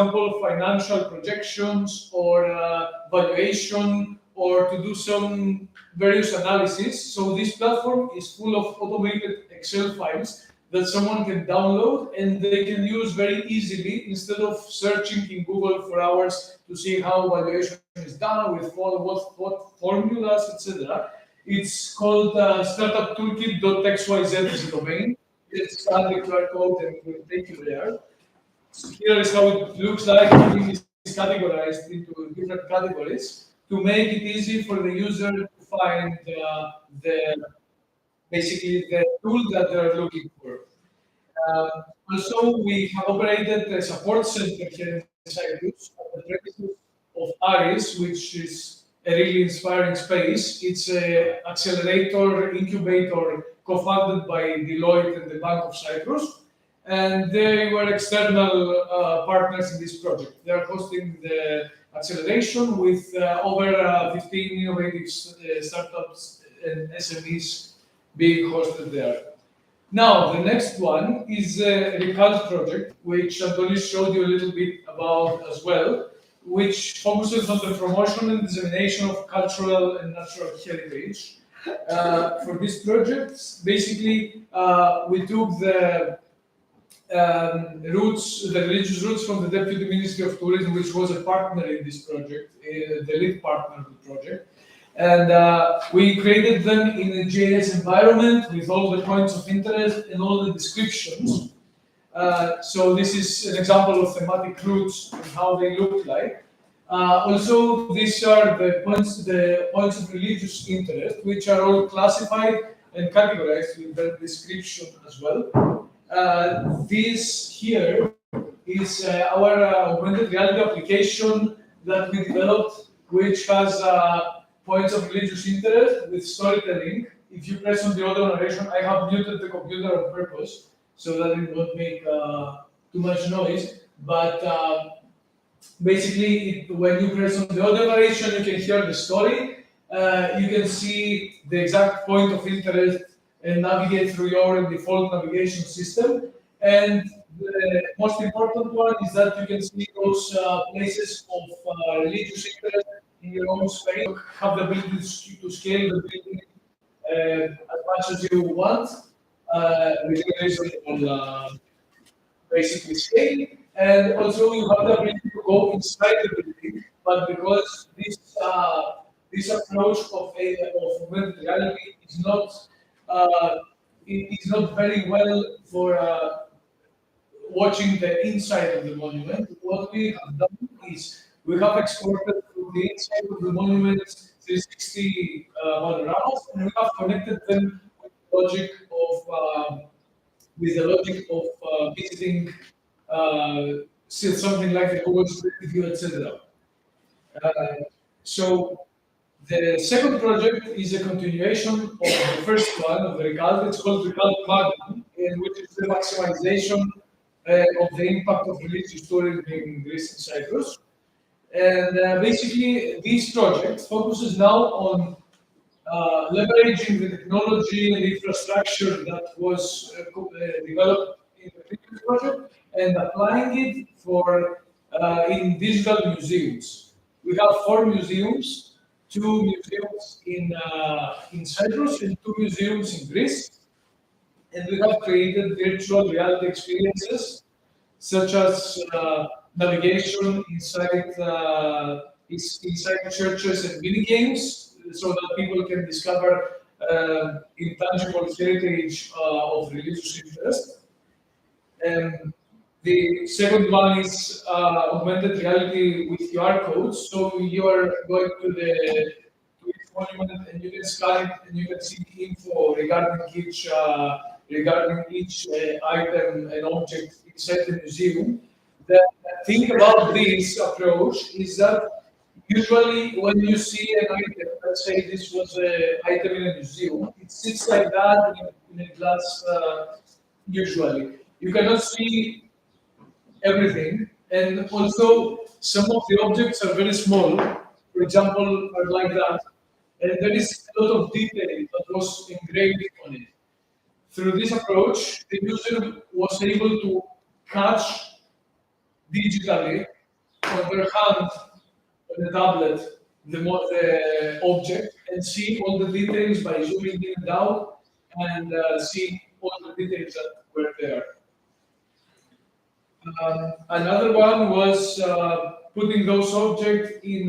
example, financial projections or valuation, or to do some various analysis. So this platform is full of automated Excel files that someone can download and they can use very easily instead of searching in Google for hours to see how valuation is done with what formulas, etc. It's called startuptoolkit.xyz is the domain. Just scan the QR code and it will take you there. So here is how it looks like. Everything is categorized into different categories to make it easy for the user to find basically the tool that they're looking for. Also, we have operated a support center here in Cyprus at the premises of ARIS, which is a really inspiring space. It's an accelerator, incubator co-funded by Deloitte and the Bank of Cyprus. And they were external partners in this project. They are hosting the acceleration with over 15 innovative startups and SMEs being hosted there. Now, the next one is a Recult project, which Antonis showed you a little bit about as well, which focuses on the promotion and dissemination of cultural and natural heritage. For this project, basically, we took the religious roots from the Deputy Ministry of Tourism, which was a partner in this project, the lead partner of the project. And we created them in a JS environment with all the points of interest and all the descriptions. So this is an example of thematic roots and how they look like. Also, these are the points of religious interest, which are all classified and categorized with their description as well. This here is our augmented reality application that we developed, which has points of religious interest with storytelling. If you press on the audio narration, I have muted the computer on purpose so that it won't make too much noise. But basically, when you press on the audio narration, you can hear the story. You can see the exact point of interest and navigate through your default navigation system. And the most important one is that you can see those places of religious interest in your own space. You have the ability to scale the building as much as you want with a reasonable basically scale. And also you have the ability to go inside the building, but because this approach of augmented reality is not very well for watching the inside of the monument. What we have done is we have exported from the inside of the monument 360 panoramas, and we have connected them with the logic of visiting something like the Google Street View, etc. So the second project is a continuation of the first one of the Recult. It's called Recult Magnum, which is the maximization of the impact of religious tourism in Greece and Cyprus. And basically, this project focuses now on leveraging the technology and infrastructure that was developed in the previous project and applying it for in digital museums. We have 4 museums. 2 museums in Cyprus and 2 museums in Greece. And we have created virtual reality experiences such as navigation inside churches and mini games so that people can discover intangible heritage of religious interest. And the second one is augmented reality with QR codes. So you are going to each monument and you can scan it and you can see the info regarding each item and object inside the museum. The thing about this approach is that usually when you see an item, let's say this was an item in a museum, it sits like that in a glass usually. You cannot see everything, and also some of the objects are very small, for example, are like that, and there is a lot of detail that was engraved on it. Through this approach, the user was able to catch digitally on their hand, on the tablet, the object, and see all the details by zooming in and out, and see all the details that were there. Another one was putting those objects in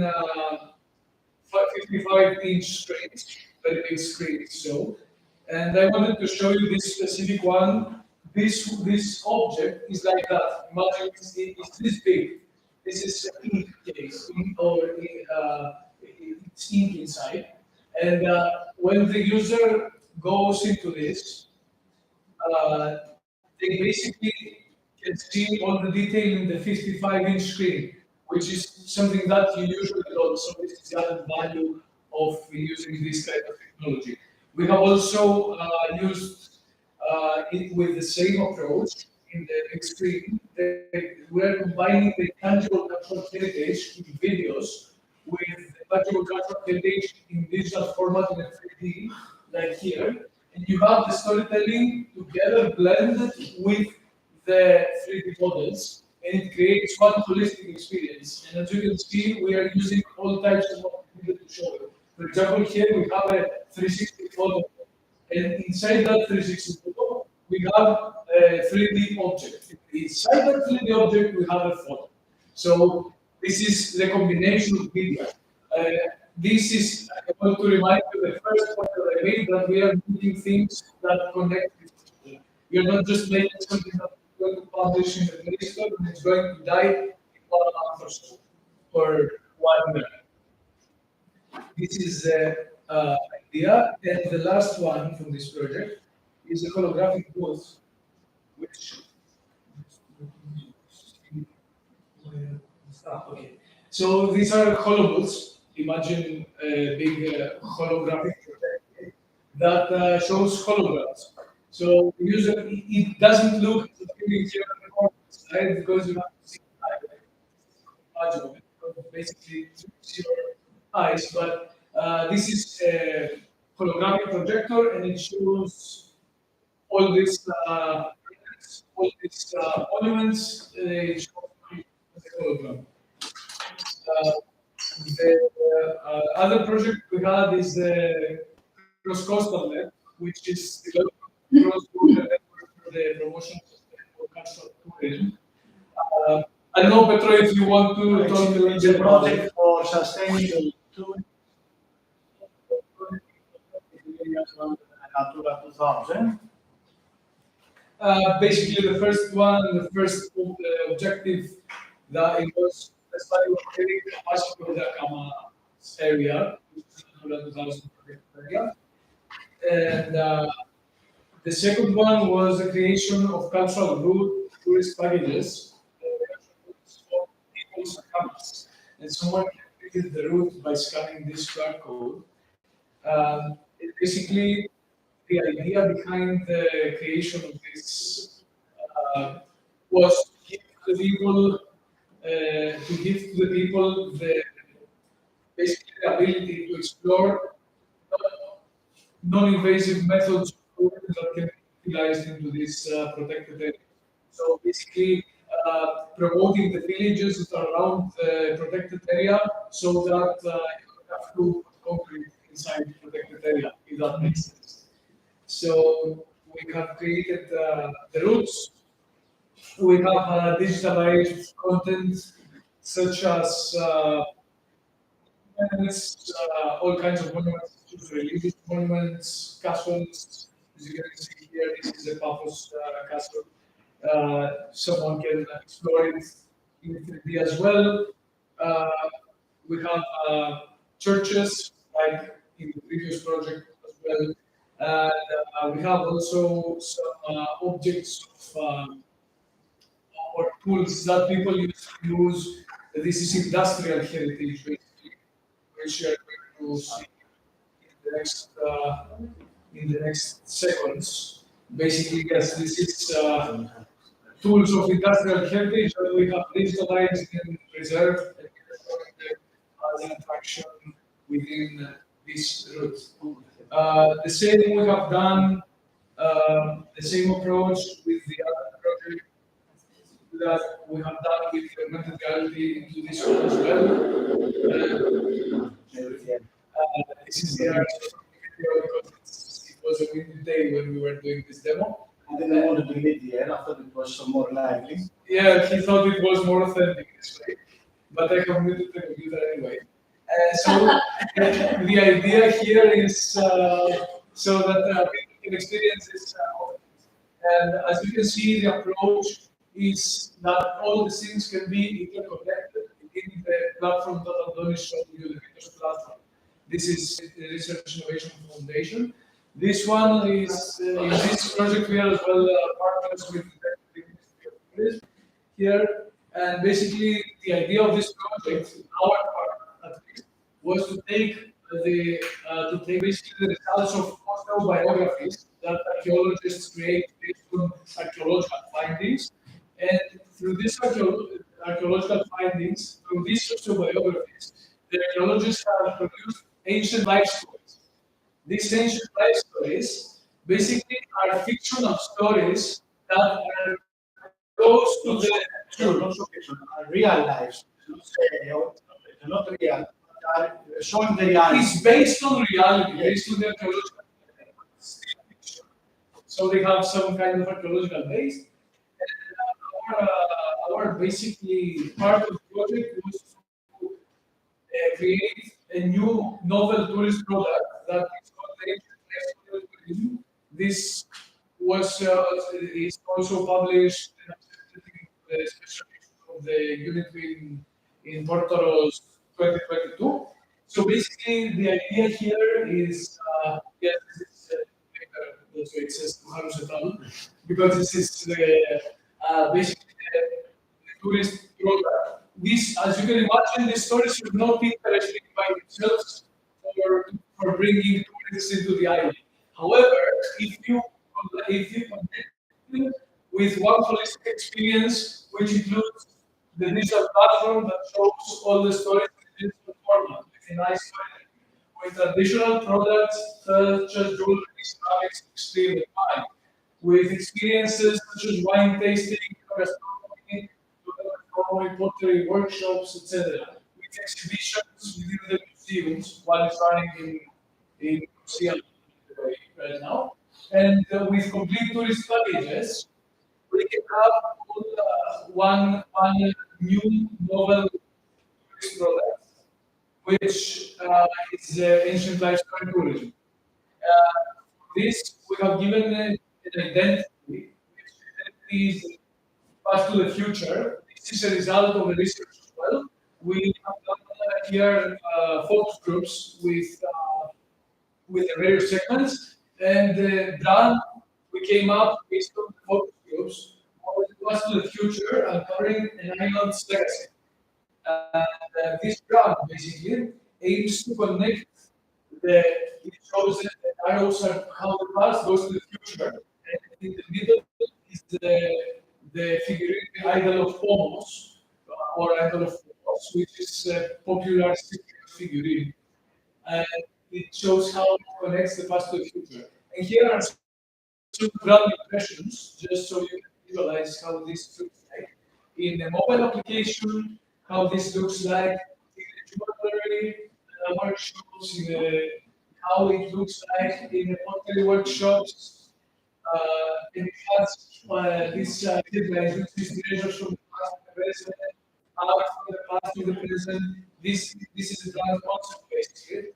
55-inch screens, very big screens. So, and I wanted to show you this specific one. This object is like that. Imagine it's this big. This is an ink case, it's ink inside. And when the user goes into this, they basically can see all the detail in the 55-inch screen, which is something that you usually don't. So this is the added value of using this kind of technology. We have also used it with the same approach in the big screen. We're combining the tangible cultural heritage in videos with the tangible cultural heritage in digital format in a 3D, like here. And you have the storytelling together blended with the 3D models, and it creates one holistic experience. And as you can see, we are using all types of material to show it. For example, here we have a 360 photo, and inside that 360 photo, we have a 3D object. Inside that 3D object, we have a photo. So this is the combination of media. This is, I want to remind you, the first point that I made, that we are making things that connect with each other. We are not just making something that we're going to publish in the Play Store and it's going to die in 1 month or so, or 1 year. This is the idea. And the last one from this project is a holographic booth, which okay. So these are holobooths. Imagine a big holographic projector that shows holograms. So the user, it doesn't look here on the corner side because you have to see the eye. Basically, it's your eyes, but this is a holographic projector, and it shows all these monuments. It shows the hologram. The other project we had is the cross-coastal net, which is developed cross-border network for the promotion of cultural tourism. I don't know, Petro, if you want to talk a little bit about project for sustainable tourism Natura 2000. Basically, the first objective that it was the study of the capacity of the Akama area, which is Natura 2000 area. And the second one was the creation of cultural route tourist packages for people's accounts. And someone can visit the route by scanning this QR code. Basically, the idea behind the creation of this was to give to the people the basically the ability to explore non-invasive methods that can be utilized into this protected area. So basically, promoting the villages that are around the protected area so that you don't have to put concrete inside the protected area, if that makes sense. So we have created the routes. We have digitalized content such as monuments, all kinds of monuments, religious monuments, castles. As you can see here, this is a Paphos castle. Someone can explore it in 3D as well. We have churches, like in the previous project as well. And we have also some objects of or tools that people used to use. This is industrial heritage, basically, which you are going to see in the next seconds. Basically, yes, this is tools of industrial heritage that we have digitalized and preserved and as an attraction within this route. The same we have done, the same approach with the other project that we have done with augmented reality into this one as well. This is the actual video because it was a windy day when we were doing this demo. I didn't want to delete the air. I thought it was more lively. Yeah, he thought it was more authentic this way, but I have muted the computer anyway. So the idea here is so that people can experience this. And as you can see, the approach is that all the things can be interconnected in the platform that Anton is showing you, the Windows platform. This is the Research Innovation Foundation. This one is, in this project, we are as well partners with the here. And basically, the idea of this project, our part at least, was to take basically the results of autobiographies that archaeologists create based on archaeological findings, and through these archaeological findings, through these autobiographies, the archaeologists have produced ancient life stories. These ancient life stories basically are fictional stories that are close to the truth. Also fiction, real lives. Not real, but showing the reality. It's based on reality, based on the archaeological fiction. So they have some kind of archaeological base. And our basically part of the project was to create a new novel tourist product that is called the Ancient Life Story Tourism. This was is also published and accepted in the special issue of the UNITWIN in Portoros 2022. So basically, the idea here is, yes, this is that's why it says Harus et al. Because this is basically the tourist product. This, as you can imagine, these stories should not be interesting by themselves for bringing tourists into the island. However, if you connect it with one holistic experience, which includes the digital platform that shows all the stories in digital format, with a nice story, with additional products such as jewelry, ceramics, extreme, and wine, with experiences such as wine tasting, gastronomy, pottery workshops, etc., with exhibitions within the museums, one is running in museum right now, and with complete tourist packages, we can have one new novel tourist product, which is ancient life story tourism. For this, we have given it an identity, which identity is Past to the Future. This is a result of the research as well. We have done here focus groups with the various segments, and then we came up based on the focus groups on Past to the Future, uncovering an island's legacy. And this graph basically aims to connect it shows that the arrows are how the past goes to the future, and in the middle is the figurine, the idol of Pomos, or idol of Pomos, which is a popular Cypriot figurine. And it shows how it connects the past to the future. And here are some ground impressions, just so you can visualize how this looks like. In a mobile application, how this looks like in the jewelry workshops, how it looks like in the pottery workshops. And it has this headlines, which is measures from the past to the present, out from the past to the present. This is a grand concept basically.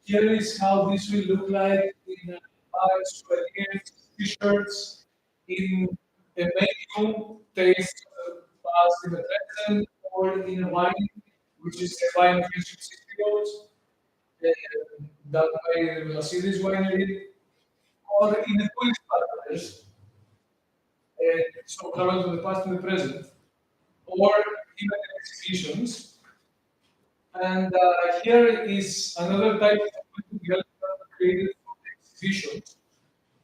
Here is how this will look like in bags, souvenirs, t-shirts, in a menu, taste past in the present, or in a wine, which is a wine of ancient Cypriots. That way we will see this winery, or in the tourist partners, so travel to the past and the present, or even exhibitions. And here is another type of development created for the exhibitions,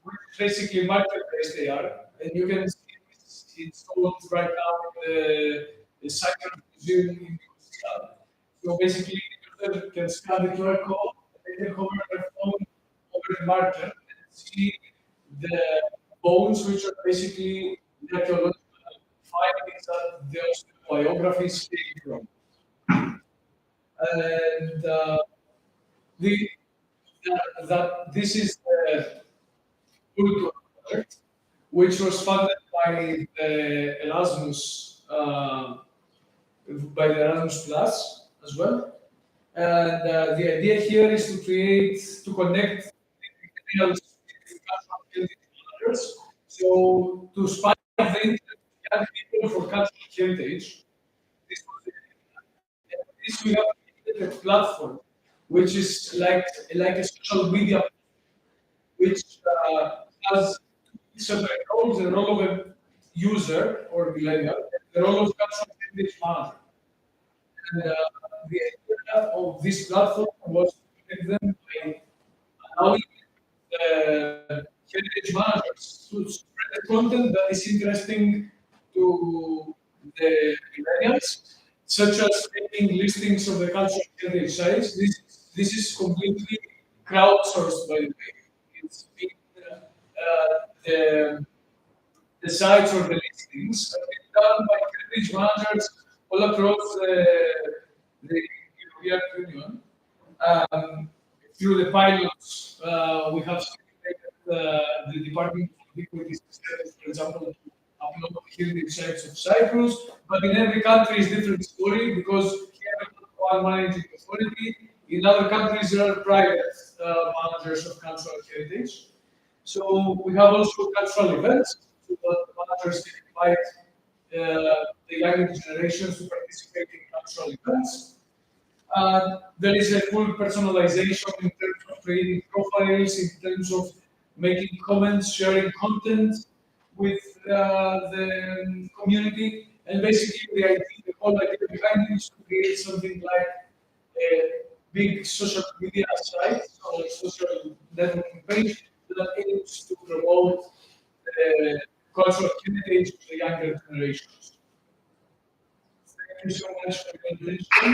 which is basically marketplace they are. And you can see it's sold right now in the Cyprus Museum in Nicosia. So basically, the user can scan the QR code, they can hover their phone over the marker and see the bones, which are basically the archaeological findings that the osteobiographies came from. And the, that this is the Uruguay project, which was funded by the Erasmus, by the Erasmus Plus as well. And the idea here is to connect millennials with cultural heritage managers. So to spike the interest of young people for cultural heritage, this was the idea. And this we have created a platform, which is like a social media, which has two separate roles: the role of a user or millennial, and the role of cultural heritage manager. And the idea of this platform was to connect them by allowing the heritage managers to spread the content that is interesting to the millennials, such as making listings of the cultural heritage sites. This is completely crowdsourced, by the way. It's been, the sites or the listings have been done by heritage managers all across the European Union. Through the pilots, we have stimulated the Department of Antiquities, for example, to upload heritage sites of Cyprus. But in every country is different story because here we have one managing authority. In other countries, there are private managers of cultural heritage. So we have also cultural events, so that managers can invite the younger generations to participate in cultural events. There is a full personalization in terms of creating profiles, in terms of making comments, sharing content with the community, and basically the whole idea behind it is to create something like a big social media site or a social networking page that aims to promote the cultural heritage of the younger generations. Thank you so much for your attention.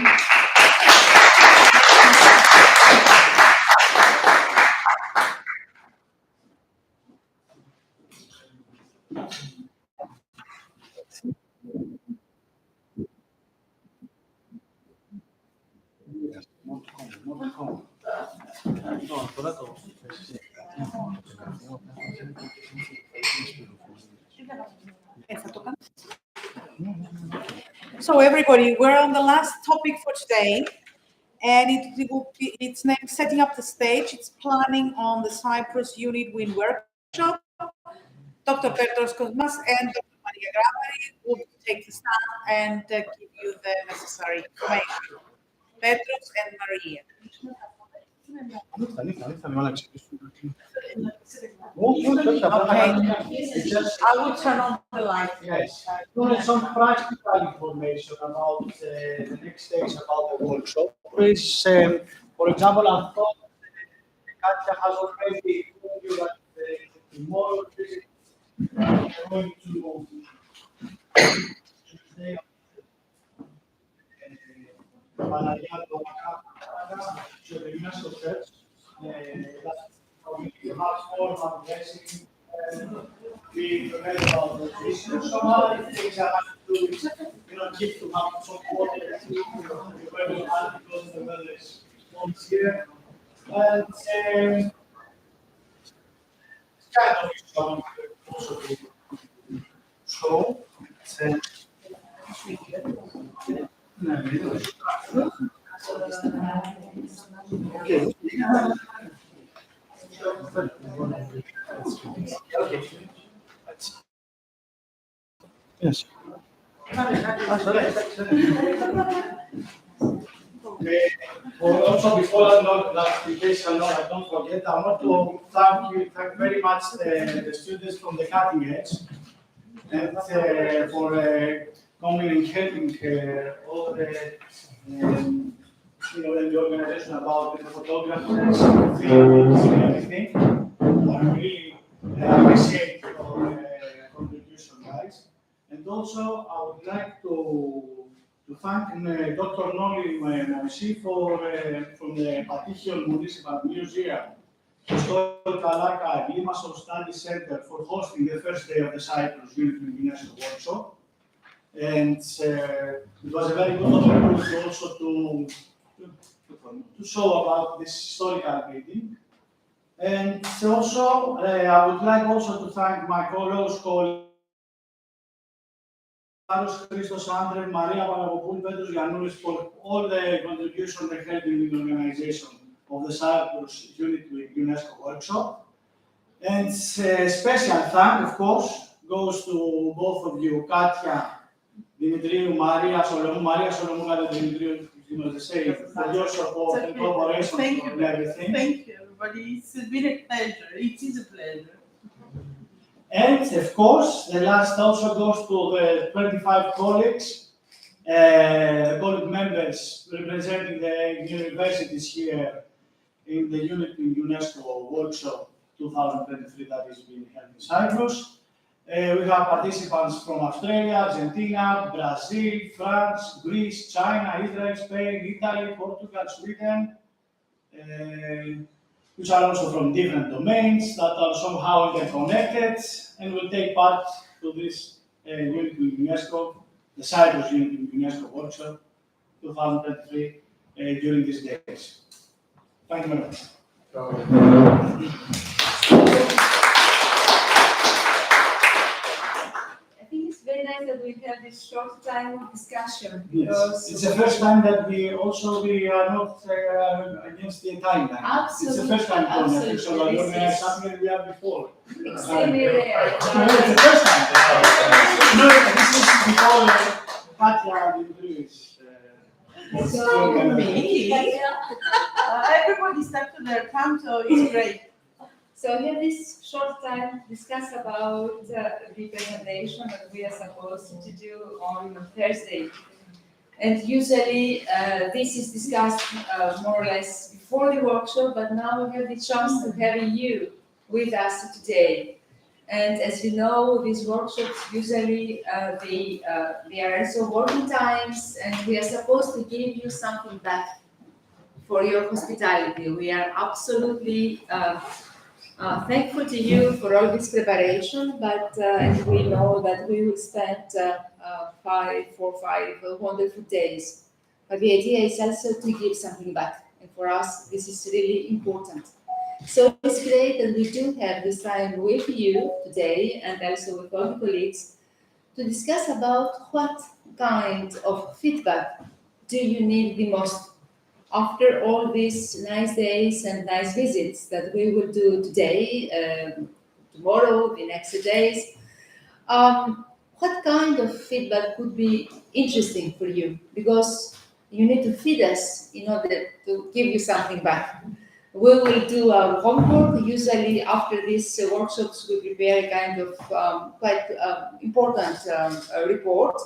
So everybody, we're on the last topic for today, and it's named Setting Up the Stage. It's planning on the Cyprus UNITWIN workshop. Dr. Petros Kosmas and Dr. Maria Gramari will take the stand and give you the necessary information. Petros and Maria. I will turn on the light. Yes. Some practical information about the next stage about the workshop. Is, for example, I thought Katja has already told you that tomorrow we're going to stay to the UNESCO Church. We have formal blessing. We forget about the issues. Some other things I have to do is, keep to have some water because the weather is not here. And it's kind of strong also. So, okay. Yes. Also, before that, in case I don't forget, I want to thank very much the students from the Cutting Edge and for coming and helping all the the organization about the photographers, everything. I really appreciate your contribution, guys. And also, I would like to thank Dr. Noli Moisi from the Paticion Municipal Museum, Historical Archive, Limassol Study Center for hosting the first day of the Cyprus UNITWIN-UNESCO workshop. And it was a very good opportunity also to show about this historical building. And also, I would like also to thank my close colleagues, Christos Andrew, Maria Panagopoulou, Petros Giannoulis, for all the contributions they had in the organization of the Cyprus UNITWIN-UNESCO workshop. And special thank, of course, goes to both of you, Katia, Dimitriou, Maria Solomou, Katia Dimitriou, the same, for your support and cooperation and everything. Thank you, everybody. It's been a pleasure. It is a pleasure. And of course, the last also goes to the 25 colleagues, colleague members representing the universities here in the UNITWIN-UNESCO workshop 2023 that is being held in Cyprus. We have participants from Australia, Argentina, Brazil, France, Greece, China, Israel, Spain, Italy, Portugal, Sweden, which are also from different domains that are somehow interconnected and will take part to this UNITWIN-UNESCO, the Cyprus UNITWIN-UNESCO workshop 2023 during these days. Thank you very much. I think it's very nice that we have this short time of discussion. Yes, it's the first time that we are not against the timeline. Absolutely. It's the first time Absolutely. so we organize something we have before. Extremely rare. It's the first time. No, this is before Katia Dimitriou. So me, everybody stuck to their time, so it's great. So we have this short time to discuss about the presentation that we are supposed to do on Thursday. And usually this is discussed more or less before the workshop, but now we have the chance to have you with us today. And as you know, these workshops usually they are also working times, and we are supposed to give you something back for your hospitality. We are absolutely thankful to you for all this preparation, but and we know that we will spend 5 wonderful days. But the idea is also to give something back, and for us, this is really important. So it's great that we do have this time with you today, and also with all the colleagues, to discuss about what kind of feedback do you need the most after all these nice days and nice visits that we will do today, tomorrow, the next days. What kind of feedback could be interesting for you? Because you need to feed us in order to give you something back. We will do our homework. Usually after these workshops, we prepare a kind of quite important report,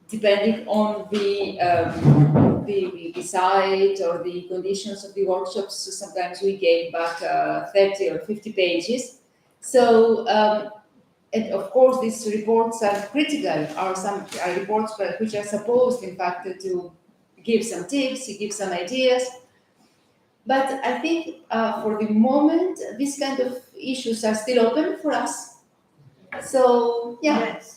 depending on the site or the conditions of the workshops. So sometimes we gain back 30 or 50 pages. So, and of course, these reports are critical, are reports which are supposed, in fact, to give some tips, to give some ideas. But I think for the moment, these kind of issues are still open for us. So, yeah. Yes.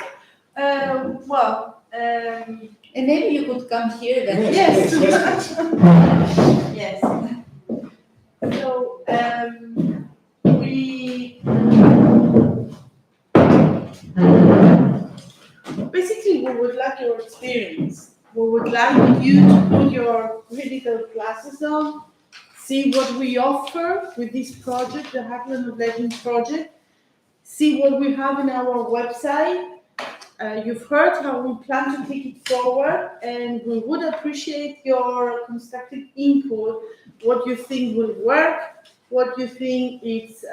And maybe you could come here then. Yes. Yes. Yes. So we basically we would like your experience. We would like you to put your critical glasses on, see what we offer with this project, the Heartland of Legends project, see what we have in our website. You've heard how we plan to take it forward, and we would appreciate your constructive input, what you think will work, what you think it's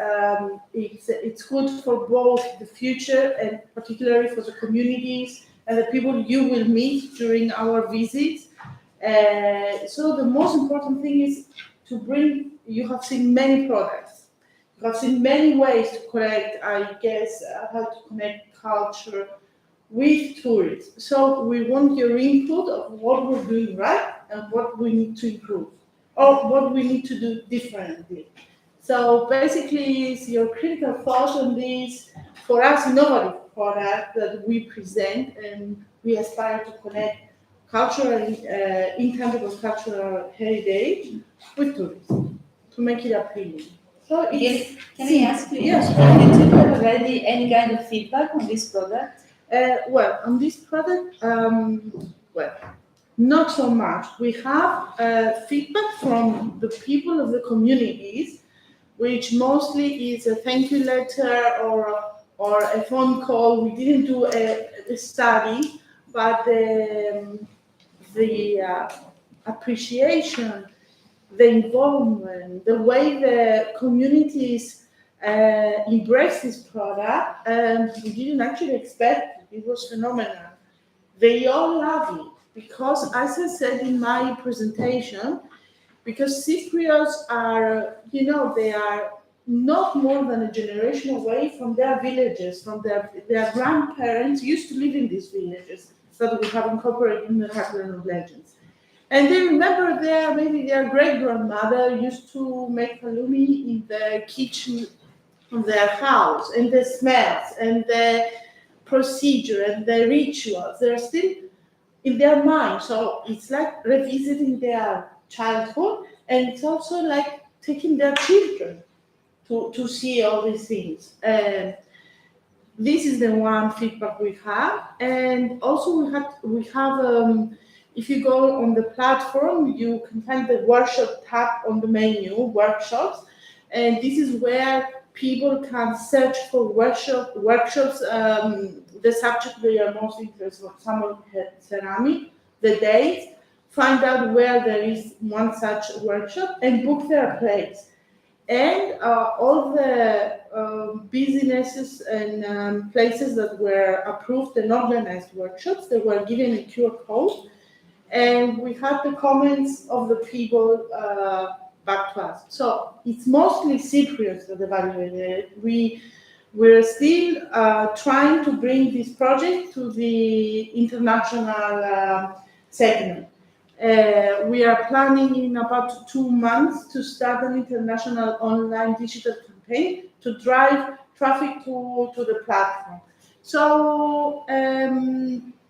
good for both the future and particularly for the communities and the people you will meet during our visits. So the most important thing is to bring, you have seen many products, you have seen many ways to connect, I guess, how to connect culture with tourism. So we want your input of what we're doing right and what we need to improve or what we need to do differently. So basically, it's your critical thoughts on this, for us, innovative product that we present, and we aspire to connect cultural, intangible cultural heritage with tourism to make it appealing. So it's Can I ask you, yes. did you have already any kind of feedback on this product? Well, on this product, well, not so much. We have feedback from the people of the communities, which mostly is a thank you letter or a phone call. We didn't do a study, but the appreciation, the involvement, the way the communities embrace this product, we didn't actually expect it. It was phenomenal. They all love it because, as I said in my presentation, because Cypriots are, they are not more than a generation away from their villages, from their grandparents used to live in these villages that we have incorporated in the Heartland of Legends. And they remember maybe their great-grandmother used to make halloumi in the kitchen of their house, and the smells, and the procedure, and the rituals. They're still in their mind. So it's like revisiting their childhood, and it's also like taking their children to see all these things. This is the one feedback we have, and also we have. If you go on the platform, you can find the workshop tab on the menu, workshops, and this is where people can search for workshops. The subject they are most interested in, someone ceramic, the dates, find out where there is one such workshop and book their place. And all the businesses and places that were approved and organized workshops, they were given a QR code. And we had the comments of the people back to us. So it's mostly Cypriots that evaluated it. We're still trying to bring this project to the international segment. We are planning in about 2 months to start an international online digital campaign to drive traffic to the platform. So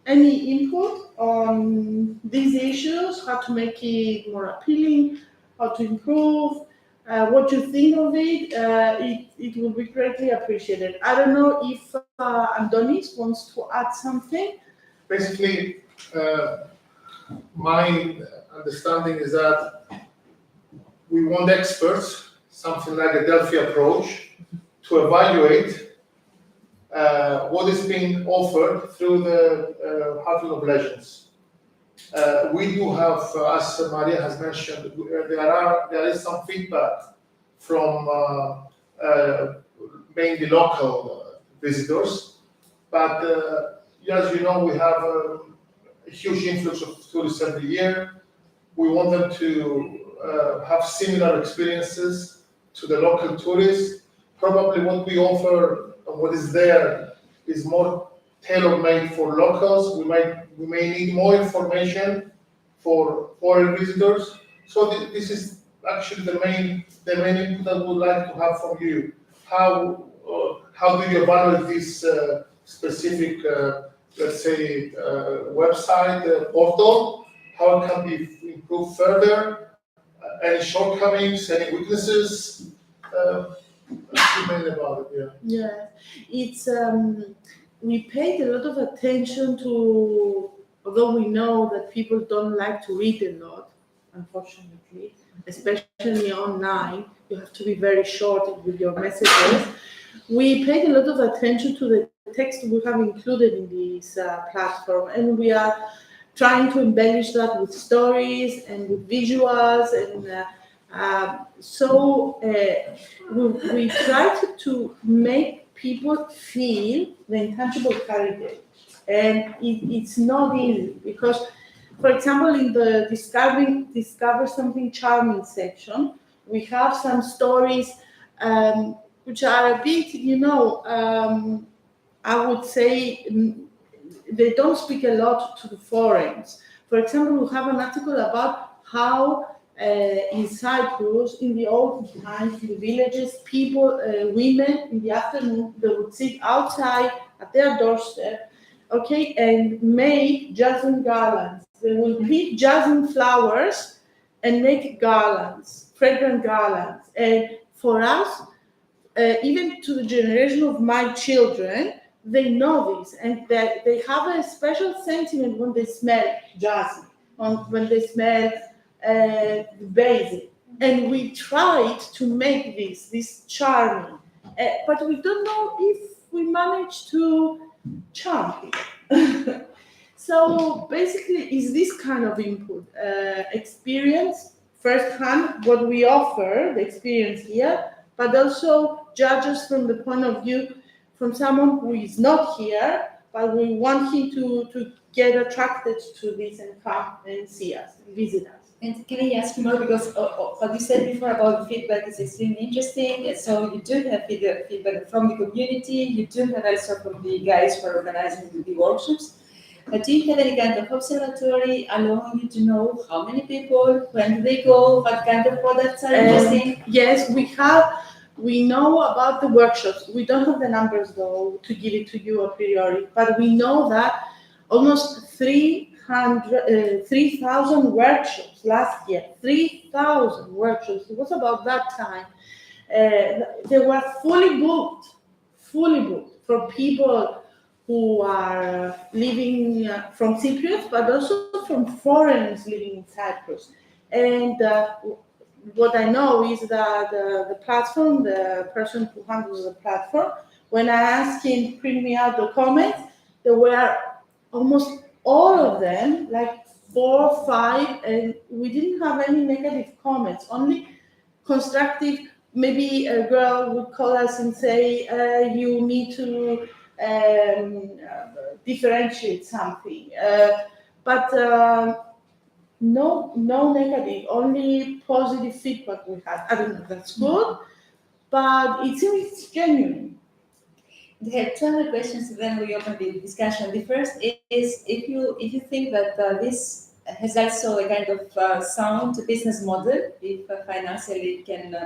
any input on these issues, how to make it more appealing, how to improve, what you think of it, it will be greatly appreciated. I don't know if Andonis wants to add something. Basically, my understanding is that we want experts, something like a Delphi approach, to evaluate what is being offered through the Heartland of Legends. We do have, as Maria has mentioned, there is some feedback from mainly local visitors, but as you know, we have a huge influx of tourists every year. We want them to have similar experiences to the local tourists. Probably what we offer, what is there, is more tailor-made for locals. We may need more information for foreign visitors. So this is actually the main input that we would like to have from you. How do you evaluate this specific, let's say, website portal? How it can be improved further? Any shortcomings? Any weaknesses? About it, yeah. It's we paid a lot of attention to, although we know that people don't like to read a lot, unfortunately, especially online, you have to be very short with your messages. We paid a lot of attention to the text we have included in this platform, and we are trying to embellish that with stories and with visuals, and we try to make people feel the intangible heritage, and it's not easy because, for example, in the discover something charming section, we have some stories which are a bit, I would say they don't speak a lot to the foreigners. For example, we have an article about how in Cyprus, in the old times, in the villages, people, women, in the afternoon, they would sit outside at their doorstep, okay, and make jasmine garlands. They will pick jasmine flowers and make garlands, fragrant garlands. And for us, even to the generation of my children, they know this, and that they have a special sentiment when they smell jasmine, when they smell basil. And we tried to make this charming, but we don't know if we managed to charm people. So basically, is this kind of input, experience, firsthand, what we offer, the experience here, but also judges from the point of view from someone who is not here, but we want him to get attracted to this and come and see us, and visit us. And can I ask you more, because what you said before about feedback is extremely interesting. And so you do have feedback from the community, you do have also from the guys who are organizing the workshops. But do you have any kind of observatory allowing you to know how many people, when do they go, what kind of products are interesting? Yes, we have. We know about the workshops. We don't have the numbers though to give it to you a priori, but we know that almost 3,000 workshops last year. 3,000 workshops. It was about that time. They were fully booked for people who are living from Cyprus, but also from foreigners living in Cyprus. And what I know is that the platform, the person who handles the platform, when I asked him to print me out the comments, there were almost all of them, like 4 or 5, and we didn't have any negative comments, only constructive. Maybe a girl would call us and say, you need to differentiate something, but no negative, only positive feedback we had. I don't know if that's good, but it seems genuine. I have 2 other questions, and then we open the discussion. The first is if you think that this has also a kind of sound business model, if financially it can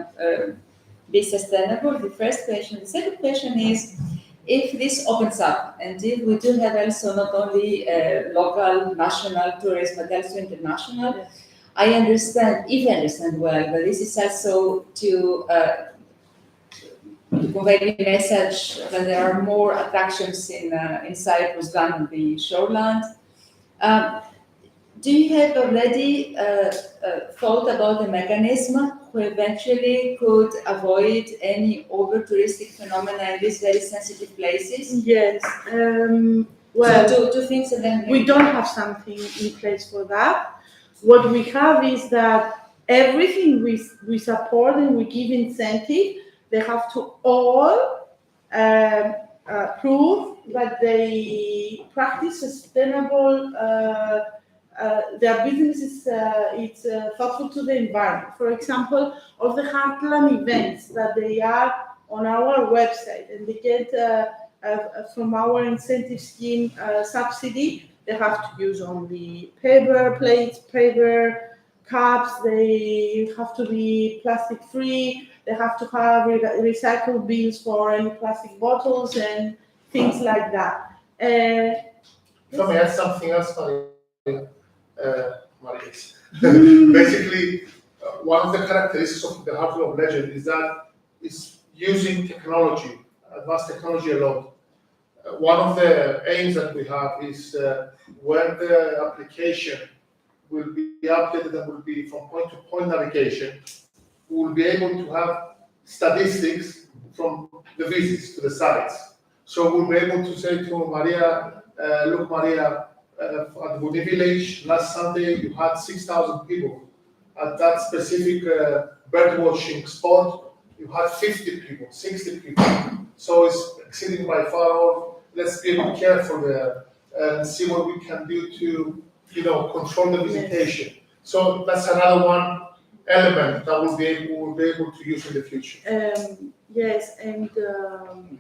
be sustainable. The first question. The second question is, if this opens up, and if we do have also not only local, national tourists, but also international, Yes. I understand well, that this is also to convey the message that there are more attractions in Cyprus than on the shoreland. Do you have already thought about the mechanism who eventually could avoid any over-touristic phenomena in these very sensitive places? Yes. Well, so two things, and then we don't have something in place for that. What we have is that everything we support and we give incentive, they have to all prove that they practice sustainable. Their business is thoughtful to the environment. For example, all the Heartland events that they are on our website and they get from our incentive scheme subsidy, they have to use only paper plates, paper cups, they have to be plastic free, they have to have recycled bins for any plastic bottles and things like that. If I may add something else, Maria. Basically, one of the characteristics of the Heart of Legend is that it's using technology, advanced technology alone. One of the aims that we have is when the application will be updated and will be from point-to-point navigation, we will be able to have statistics from the visits to the sites. So we'll be able to say to Maria, look, Maria, at Budi village last Sunday you had 6,000 people. At that specific bird watching spot, you had 50 people, 60 people. So it's exceeding by far all. Let's be careful there and see what we can do to, control the visitation. Yes. So that's another one element that we'll be able to use in the future. Yes, and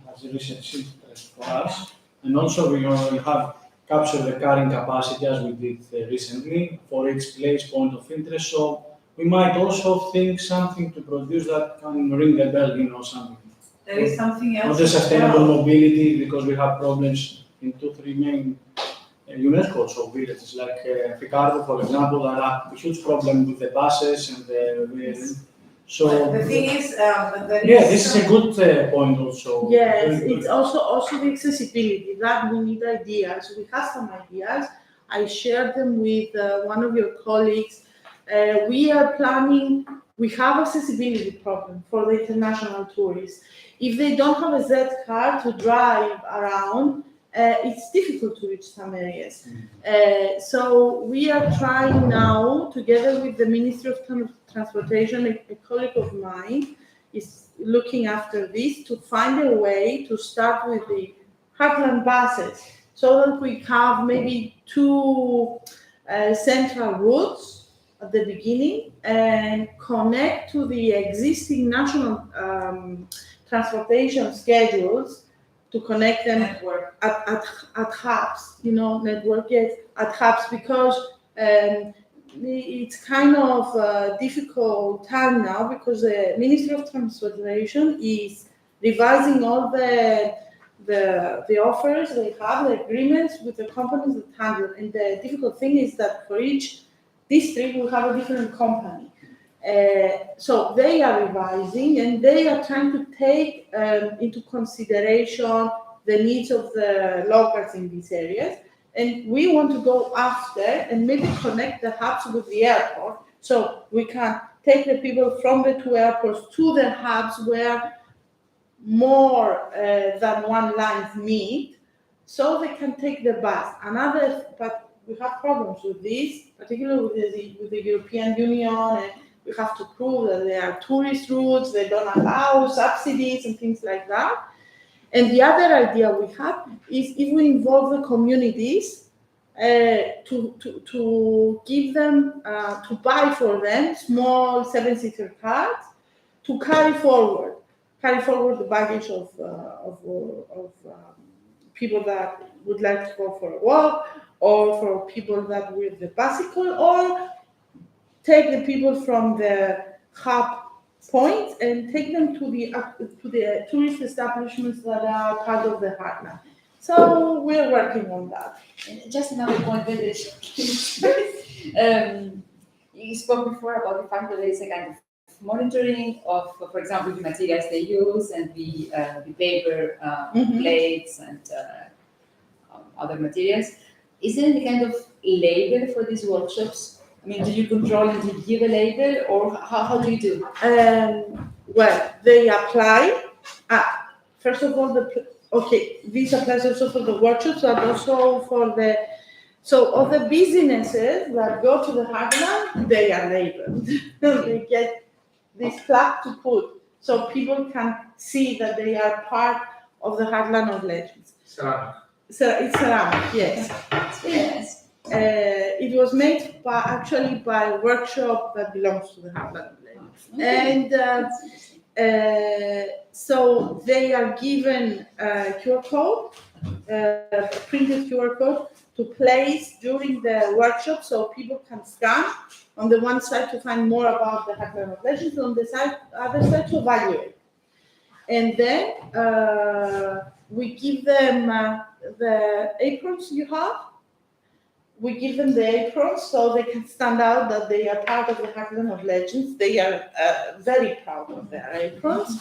has a research interest for us, and also we have captured the carrying capacity as we did recently for each place point of interest. So we might also think something to produce that can ring the bell, something. There is something else. On the as sustainable well. mobility, because we have problems in 2-3 main UNESCO so villages, like Ricardo, for example, there are huge problems with the buses and so. The thing is, there is Yeah, this is a good point also. Yes, Very good. it's also the accessibility that we need ideas. We have some ideas. I shared them with one of your colleagues. We are planning. We have accessibility problem for the international tourists. If they don't have a Z card to drive around, it's difficult to reach some areas. So we are trying now, together with the Ministry of Transportation, a colleague of mine is looking after this, to find a way to start with the heartland buses, so that we have maybe 2 central routes at the beginning and connect to the existing national transportation schedules, to connect them network. at hubs, network, yes, at hubs, because it's kind of a difficult time now, because the Ministry of Transportation is revising all the offers they have, the agreements with the companies that handle. And the difficult thing is that for each district we have a different company. So they are revising, and they are trying to take into consideration the needs of the locals in these areas. And we want to go after and maybe connect the hubs with the airport, so we can take the people from the 2 airports to the hubs where more than one line meet, so they can take the bus. But we have problems with this, particularly with the European Union, and we have to prove that they are tourist routes, they don't allow subsidies and things like that. And the other idea we have is, if we involve the communities, to give them, to buy for them small 7-seater cars to carry forward the baggage of people that would like to go for a walk, or for people that with the bicycle, or take the people from the hub point and take them to the tourist establishments that are part of the heartland. So we're working on that. And just another point that is, you spoke before about the fact that there is a kind of monitoring of, for example, the materials they use, and the paper plates and other materials. Is there any kind of label for these workshops? I mean, do you control and do you give a label, or how do you do? Well, they apply. First of all, this applies also for the workshops, but also for all the businesses that go to the heartland, they are labeled. They get this plaque to put, so people can see that they are part of the heartland of legends. Ceramic. So it's ceramic, yes. Yes. It was made by a workshop that belongs to the Heartland of Legends. And so they are given a QR code, a printed QR code, to place during the workshop, so people can scan on the one side to find more about the Heartland of Legends, on the other side to evaluate. And then we give them the aprons you have. We give them the aprons so they can stand out that they are part of the Heartland of Legends. They are very proud of their aprons.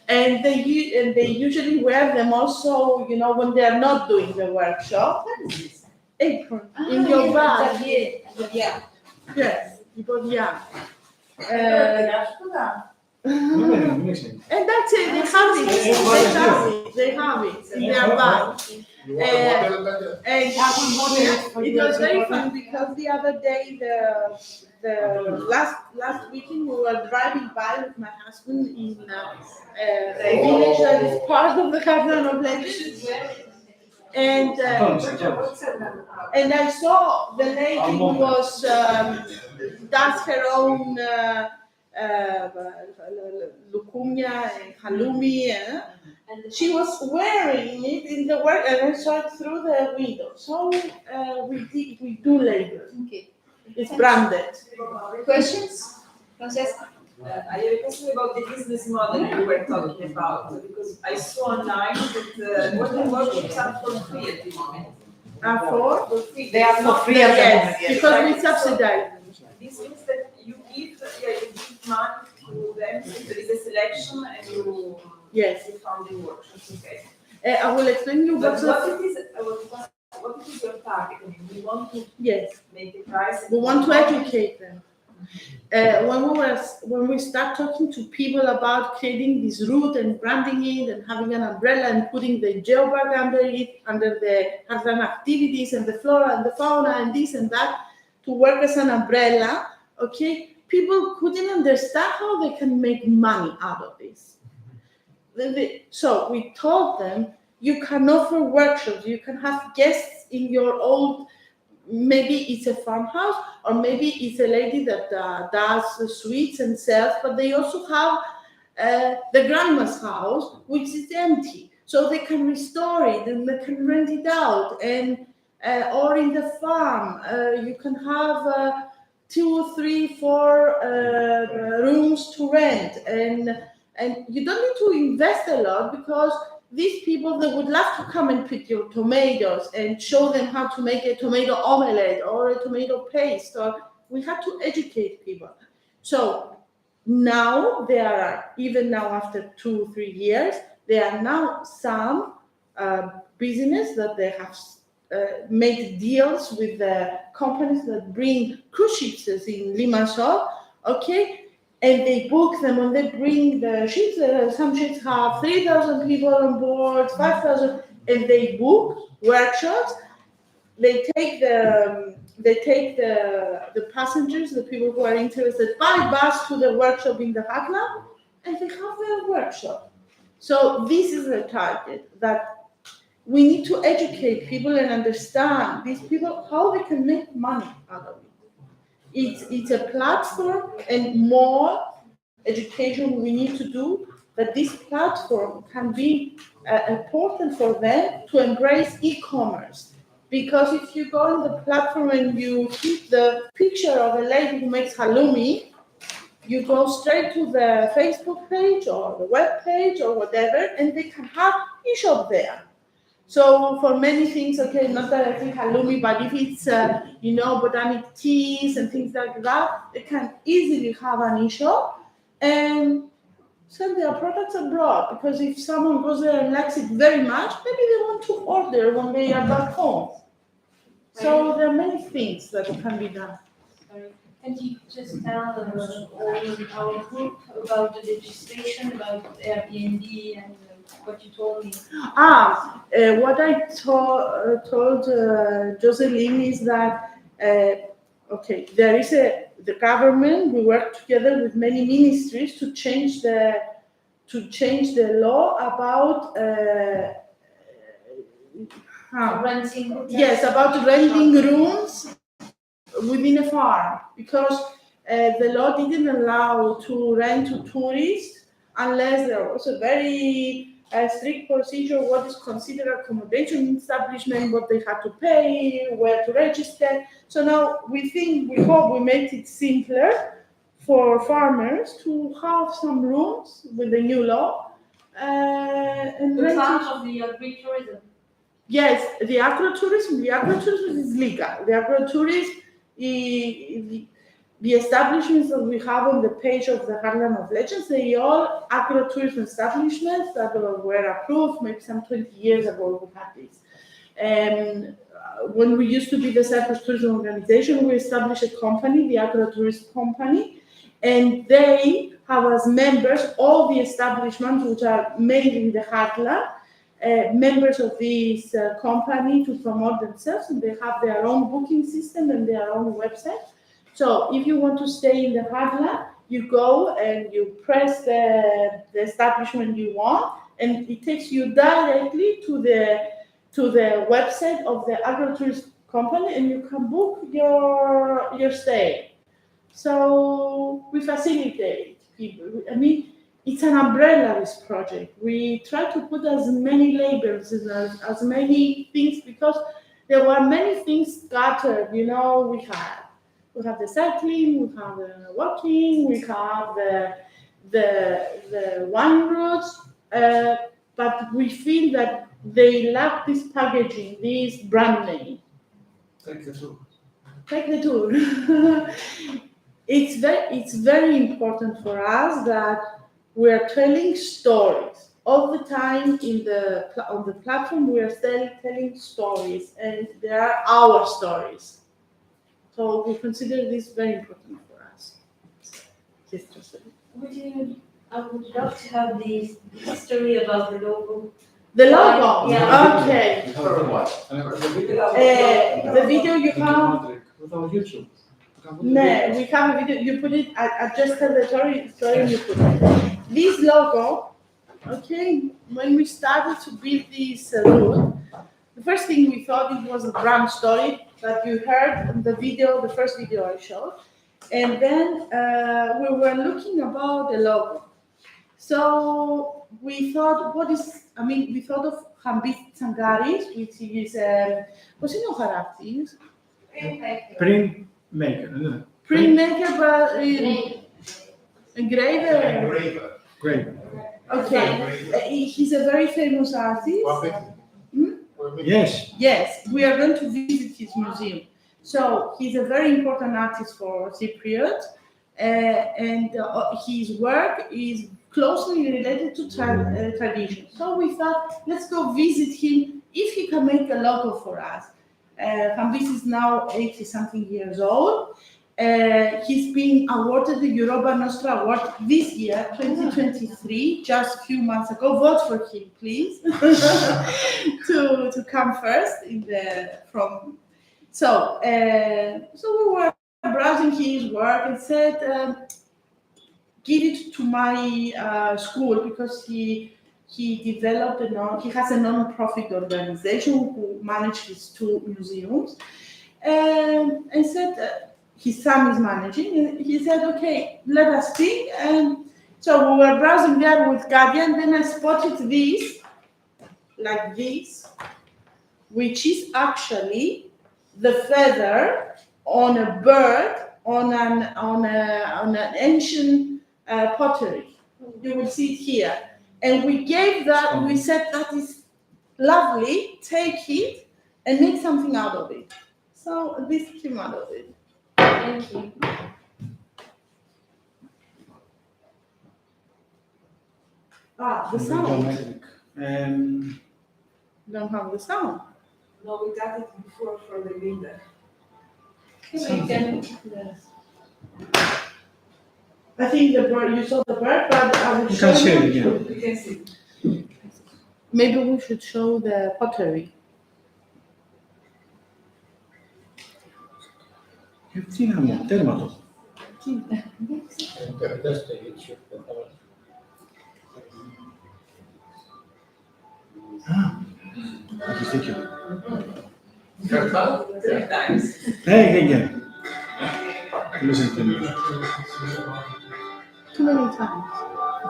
And they usually wear them also, when they are not doing the workshop. What is this? Apron in your bag. Yeah. Yes, yeah. And that's it. They have it in their bag. And it was very fun, because the other day, the last weekend, we were driving by with my husband in a village that is part of the Heartland of Legends. And I saw the lady who was does her own lukumia and halloumi, and she was wearing it in the work, and I saw it through the window. So we do label. Okay. It's branded. Questions? Francesca? I have a question about the business model you were talking about, because I saw online that all the workshops are for free at the moment. For? Free. They are for free at the moment, Yes, yes. because we subsidize. This means that you give money to them, there is a selection and you Yes. you found the workshops, okay. I will explain you But what what is your target? I mean, we want to yes. make the price. We want to educate them. When we start talking to people about creating this route and branding it and having an umbrella and putting the geobag under it, under the heartland activities and the flora and the fauna and this and that, to work as an umbrella, okay, people couldn't understand how they can make money out of this. So we told them, you can offer workshops, you can have guests in your old, maybe it's a farmhouse, or maybe it's a lady that does the sweets and sells, but they also have the grandma's house, which is empty. So they can restore it and they can rent it out. And or in the farm, you can have 2, 3, 4 rooms to rent. And you don't need to invest a lot, because these people, they would love to come and pick your tomatoes and show them how to make a tomato omelette or a tomato paste, or we have to educate people. So now there are, even now after 2, 3 years, there are now some business that they have made deals with the companies that bring cruise ships in Limassol, okay? And they book them and they bring the ships. Some ships have 3,000 people on board, 5,000, and they book workshops. They take the passengers, the people who are interested, by bus to the workshop in the heartland, and they have their workshop. So this is the target, that we need to educate people and understand these people how they can make money out of it. It's a platform, and more education we need to do, that this platform can be important for them to embrace e-commerce. Because if you go on the platform and you hit the picture of a lady who makes halloumi, you go straight to the Facebook page or the web page or whatever, and they can have e-shop there. So for many things, okay, not directly halloumi, but if it's, botanic teas and things like that, they can easily have an e-shop and sell their products abroad. Because if someone goes there and likes it very much, maybe they want to order when they are back home. So there are many things that can be done. Can you just tell all in our group about the legislation about Airbnb and what you told me? What I told Jocelyn is that, there is the government, we work together with many ministries to change the law about Renting. yes, about renting rooms within a farm, because the law didn't allow to rent to tourists unless there was a very strict procedure, what is considered accommodation establishment, what they had to pay, where to register. So now we hope we made it simpler for farmers to have some rooms with the new law. And The part of the agritourism. Yes, the agrotourism is legal. The agrotourism, the establishments that we have on the page of the Heartland of Legends, they all agrotourism establishments that were approved maybe some 20 years ago. We had this. When we used to be the Cyprus Tourism Organization, we established a company, the Agrotourism Company, and they have as members all the establishments which are made in the Heartland. Members of this company to promote themselves, and they have their own booking system and their own website. So if you want to stay in the Heartland, you go and you press the establishment you want, and it takes you directly to the website of the agrotourism company, and you can book your stay. So we facilitate people. I mean, it's an umbrella, this project. We try to put as many labels as many things, because there were many things scattered. We We have the cycling, we have the walking, we have the wine routes, but we feel that they lack this packaging, this brand name. Take the tour. Take the tour. It's very important for us that we are telling stories all the time on the platform. We are still telling stories, and they are our stories. So we consider this very important for us. Yes, Jocelyn. I would love to have the history about the logo. The logo. Yeah. Okay. The video you have. No, we have a video. You put it. I just tell the story. You put it. This logo. Okay. When we started to build this route, the first thing we thought it was a brand story that you heard in the video, the first video I showed, and then we were looking about the logo. So we thought, we thought of Hambis Tsangaris, which is πώς είναι ο χαρακτής? Printmaker. Printmaker, but engraver. Great. Okay, he's a very famous artist. Yes. Yes, we are going to visit his museum. So he's a very important artist for Cypriot, and his work is closely related to tradition. So we thought, let's go visit him if he can make a logo for us. Hambis is now 80-something years old. He's been awarded the Europa Nostra Award this year, 2023, just a few months ago. Vote for him, please, to come first So we were browsing his work and said, give it to my school, because he has a non-profit organization who manages his 2 museums, and said his son is managing, and he said, okay, let us see. And so we were browsing there with Kadia, and then I spotted this, like this, which is actually the feather on a bird on an ancient pottery. You will see it here. And we gave that, we said that is lovely, take it and make something out of it. So this came out of it. Thank you. The sound. Um, Don't have the sound. No, we got it before for the window. Yes. I think the bird, you saw the bird, but I will You show can see it you. again. You can see. Maybe we should show the pottery. Τι είναι μου, τέρμα το. Έχεις δίκιο. Three times. Again. Listen to me. Too many times.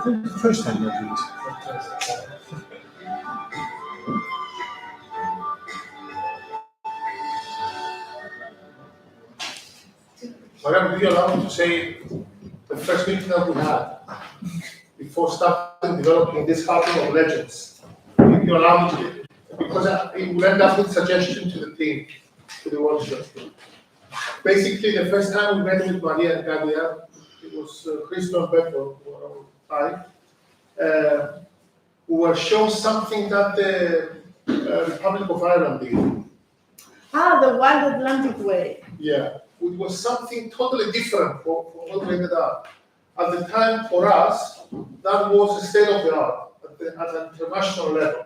The first time at least. Madam, do you allow me to say the first meeting that we had before starting developing this album of legends? If you allow me to, because it will end up with suggestion to the team, to the workshop. Basically, the first time we met with Maria and Gabriel, it was Christo and Beto, we were shown something that the Republic of Ireland did. The Wild Atlantic Way. Yeah, it was something totally different from what we ended up. At the time, for us, that was a state of the art at an international level.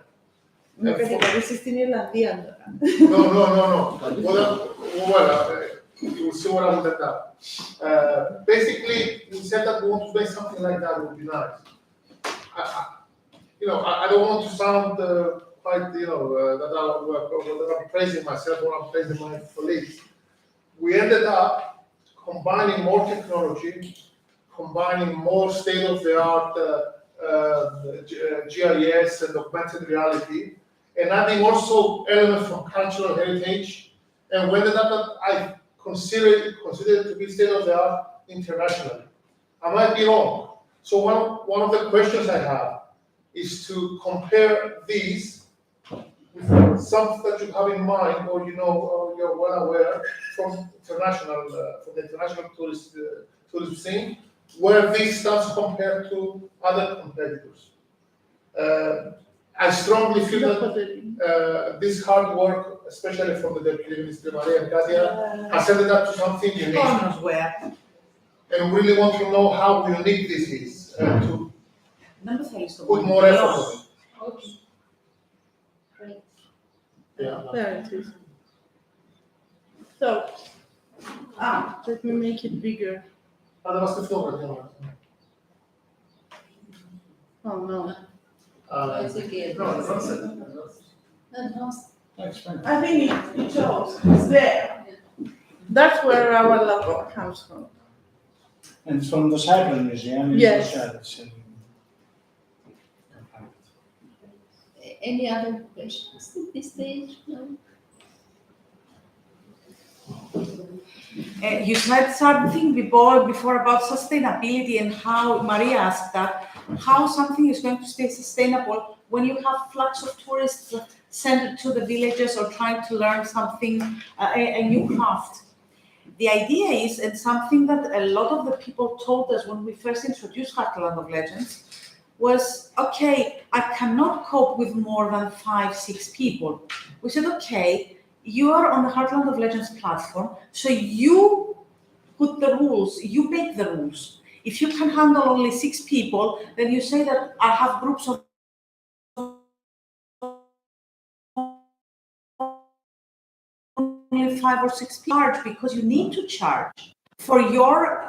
This is in Irlandia. No. Well, you will see what I would end up. Basically, we said that we want to make something like that. It would be nice. I don't want to sound quite, that I'm praising myself or I'm praising my colleagues. We ended up combining more technology, combining more state-of-the-art GIS and augmented reality, and adding also elements from cultural heritage. And we ended up, I considered to be state of the art internationally. I might be wrong. So one of the questions I have is to compare these with something that you have in mind, or you're well aware from the international tourism scene, where this stands compared to other competitors. I strongly feel that this hard work, especially from the Deputy Minister Maria and Katia, has set it up to something unique. And we really want to know how unique this is, to put more effort on it. Okay. Great. Yeah. There it is. So, let me make it bigger. Además te floor, Oh no. It's okay. I think it shows. It's there. That's where our logo comes from. And from the Cyber Museum. Yes. Any other questions at this stage? No? You said something before about sustainability and how Maria asked that, how something is going to stay sustainable when you have flux of tourists sent to the villages or trying to learn something, a new craft. The idea is, and something that a lot of the people told us when we first introduced Heartland of Legends, was, okay, I cannot cope with more than 5-6 people. We said, okay, you are on the Heartland of Legends platform, so you put the rules, you make the rules. If you can handle only 6 people, then you say that I have groups of only 5 or 6 charge, because you need to charge for your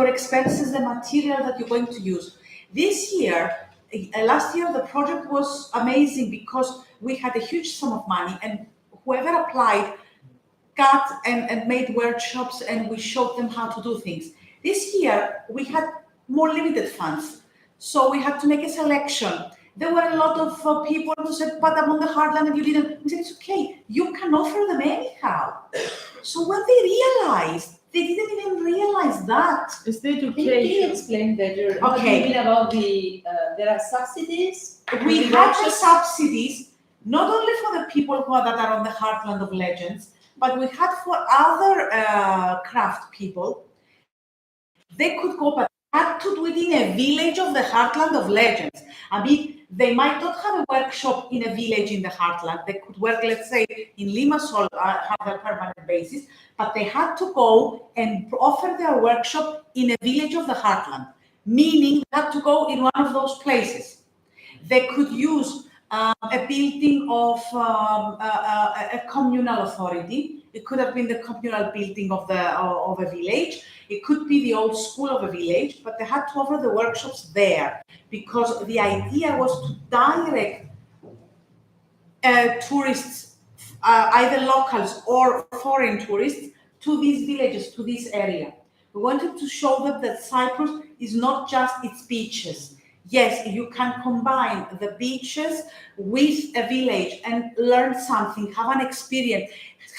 expenses, the material that you're going to use. This year, last year, the project was amazing because we had a huge sum of money, and whoever applied got and made workshops, and we showed them how to do things. This year, we had more limited funds, so we had to make a selection. There were a lot of people who said, but I'm on the Heartland and you didn't. We said, it's okay, you can offer them anyhow. So when they realized, they didn't even realize that. It's the Can you education. explain better what you Okay. mean about there are subsidies? We have the subsidies, not only for the people that are on the Heartland of Legends, but we had for other craft people. They could go, but they had to do it in a village of the Heartland of Legends. I mean, they might not have a workshop in a village in the Heartland. They could work, let's say, in Limassol, have a permanent basis, but they had to go and offer their workshop in a village of the Heartland, meaning they had to go in one of those places. They could use a building of a communal authority. It could have been the communal building of a village. It could be the old school of a village, but they had to offer the workshops there because the idea was to direct tourists, either locals or foreign tourists, to these villages, to this area. We wanted to show them that Cyprus is not just its beaches. Yes, you can combine the beaches with a village and learn something, have an experience,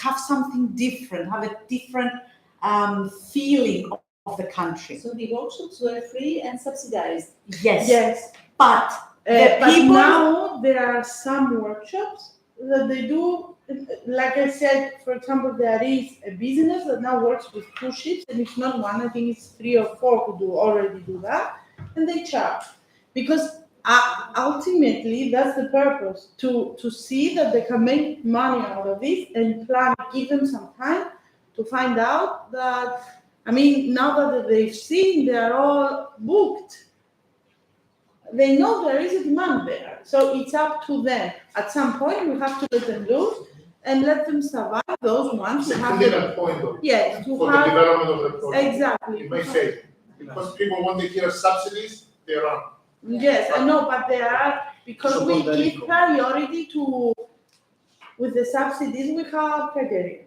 have something different, have a different feeling of the country. So the workshops were free and subsidized. Yes. Yes. But But people now there are some workshops that they do, like I said, for example, there is a business that now works with cruise ships, and it's not one, I think it's 3 or 4 who already do that, and they charge. Because ultimately, that's the purpose, to see that they can make money out of it and plan, give them some time to find out that, I mean, now that they've seen, they're all booked. They know there is a demand there, so it's up to them. At some point, we have to let them loose and let them survive. Those ones It's who a have critical point though, yes, to for the have development of the project. exactly. It may fail, because people, when they hear subsidies, they run. Yes, I know, but there are, because we give priority to, with the subsidies, we have criteria.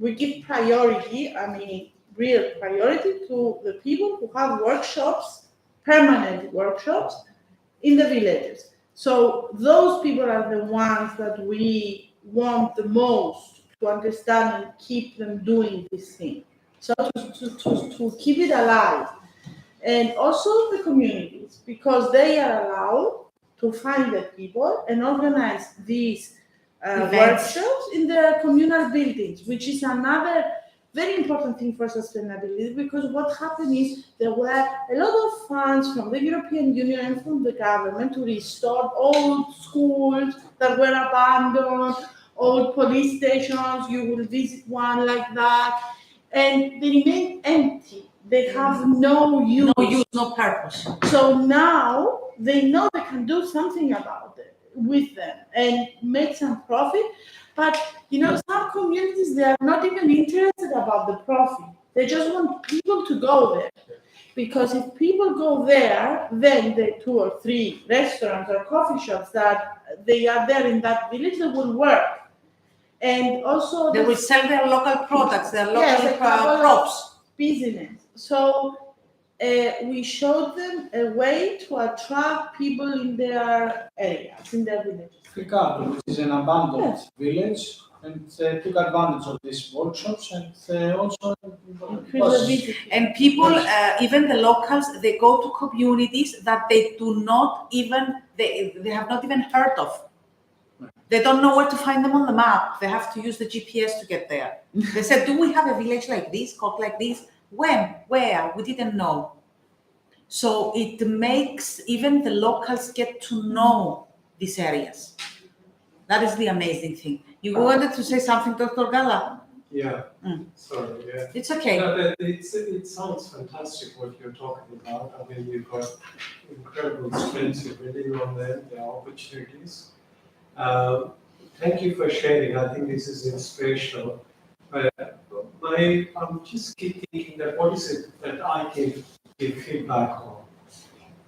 We give priority, I mean, real priority to the people who have workshops, permanent workshops in the villages. So those people are the ones that we want the most to understand and keep them doing this thing. So to keep it alive. And also the communities, because they are allowed to find the people and organize these workshops in their communal buildings, which is another very important thing for sustainability, because what happened is there were a lot of funds from the European Union and from the government to restore old schools that were abandoned, old police stations. You will visit one like that, and they remain empty. They have no use. No use, no purpose. So now they know they can do something about it with them and make some profit. But some communities, they are not even interested about the profit. They just want people to go there. Because if people go there, then the 2 or 3 restaurants or coffee shops that they are there in that village, they will work. And also they will sell their local products, their local crops. Business. So we showed them a way to attract people in their areas, in their villages. Fricato, which is an abandoned village, and took advantage of these workshops and also and people, even the locals, they go to communities that they do not even, they have not even heard of. They don't know where to find them on the map. They have to use the GPS to get there. They said, do we have a village like this, called like this? When? Where? We didn't know. So it makes even the locals get to know these areas. That is the amazing thing. You wanted to say something, Dr. Gala? Yeah, sorry, yeah. It's okay. No, it sounds fantastic what you're talking about. I mean, you've got incredible strengths, you're building on them, there are opportunities. Thank you for sharing. I think this is inspirational. I'm just keep thinking that what is it that I can give feedback on?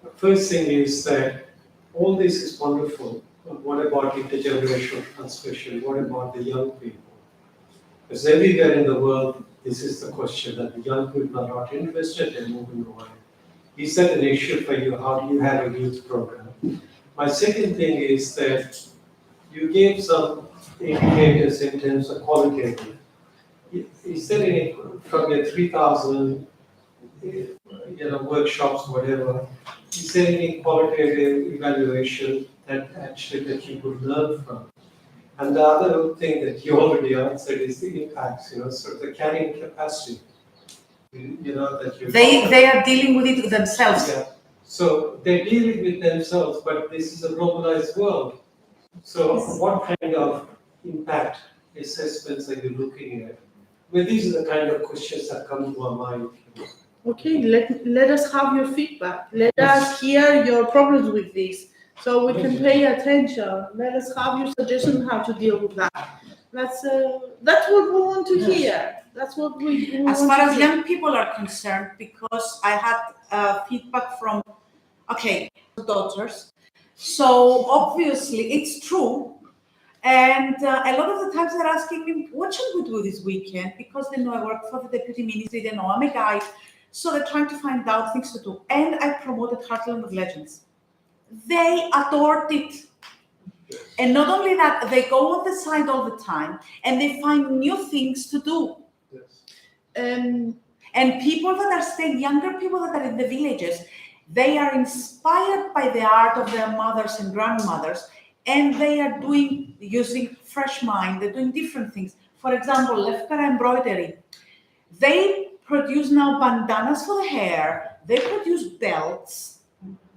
The first thing is that all this is wonderful. But what about intergenerational transmission? What about the young people? Because everywhere in the world, this is the question that the young people are not interested in moving away. Is that an issue for you? How do you have a youth program? My second thing is that you gave some indicators in terms of qualitative. Is there any, from your 3,000 workshops, whatever, is there any qualitative evaluation that you could learn from? And the other thing that you already answered is the impacts, sort of the carrying capacity, that you. They are dealing with it themselves. Yeah. So they're dealing with themselves, but this is a globalized world. So what kind of impact assessments are you looking at? Well, these are the kind of questions that come to our mind. Okay, let us have your feedback. Let us hear your problems with this, so we can pay attention. Let us have your suggestions how to deal with that. That's what we want to hear. That's what we as far as young people are concerned, because I had feedback from, daughters. So obviously it's true. And a lot of the times they're asking me, what should we do this weekend? Because they know I work for the deputy ministry, they know I'm a guide. So they're trying to find out things to do. And I promoted Heartland of Legends. They adored it. And not only that, they go on the site all the time and they find new things to do. Yes. And people that are staying, younger people that are in the villages, they are inspired by the art of their mothers and grandmothers, and they are using fresh mind, they're doing different things. For example, Lefkara embroidery. They produce now bandanas for the hair, they produce belts,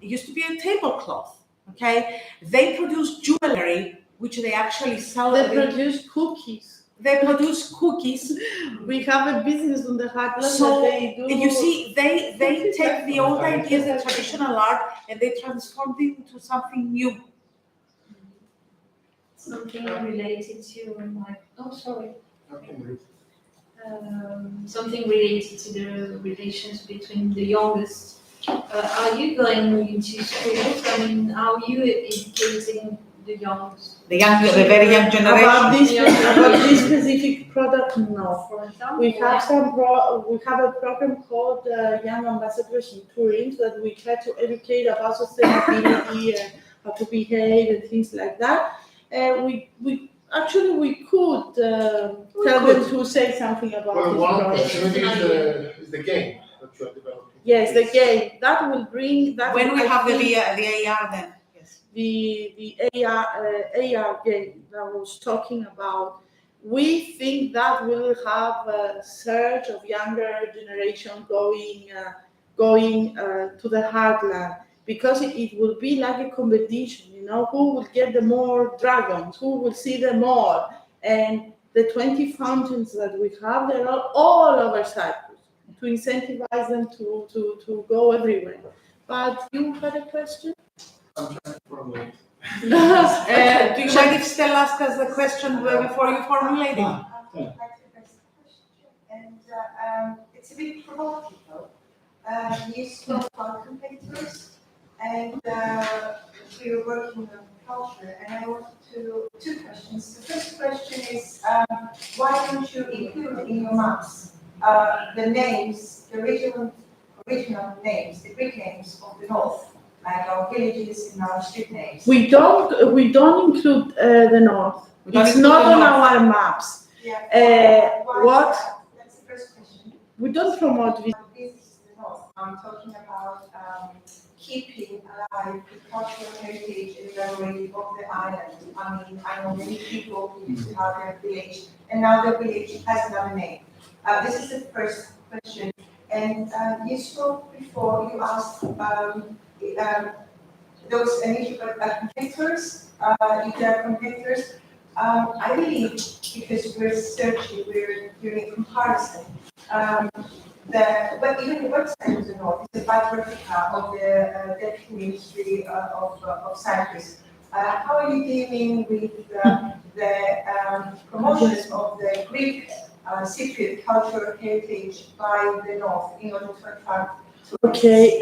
it used to be a tablecloth, okay? They produce jewelry, which they actually sell. They produce cookies. They produce cookies. We have a business on the Heartland So, that they do. you see, they take the old ideas, the traditional art, and they transform it into something new. Something related to something related to the relations between the youngest. Are you going into schools? I mean, how are you educating the youngest? The very young generation. About this specific product, no. For example, We have we have a program called Young Ambassadors in Tourism that we try to educate about sustainability and how to behave and things like that. Actually, we could tell them to say something about Well, this one project. opportunity is the game that you are developing. Yes, the game that will bring that. When we I have think, the AR, then yes. the AR game that I was talking about, we think that will have a surge of younger generation going to the heartland, because it will be like a competition, you know, who will get the more dragons, who will see the more, and the 20 fountains that we have, they're all over Cyprus to incentivize them to go everywhere. But you had a question? I'm trying to formulate. Do you mind if Stella asks us the question before you formulate it? I'd like to ask a question, and it's a bit provocative. You spoke about competitors, and we were working on culture, and I wanted two questions. The first question is, why don't you include in your maps the names, the original names, the Greek names of the north, like our villages and our street names? We don't include the north. It's not on our maps. Yeah. What? That's the first question. We don't promote this. This is the north. I'm talking about keeping alive the cultural heritage and memory of the island. I mean, I know many people who used to have their village, and now their village has another name. This is the first question. And you spoke before, you asked those initial competitors, if they are competitors. I believe, because we're searching, we're doing comparison, but even the website of the North is a bad replica of the Deputy Ministry of Cyprus. How are you dealing with the promotion of the Greek Cypriot cultural heritage by the North in order to attract? Okay,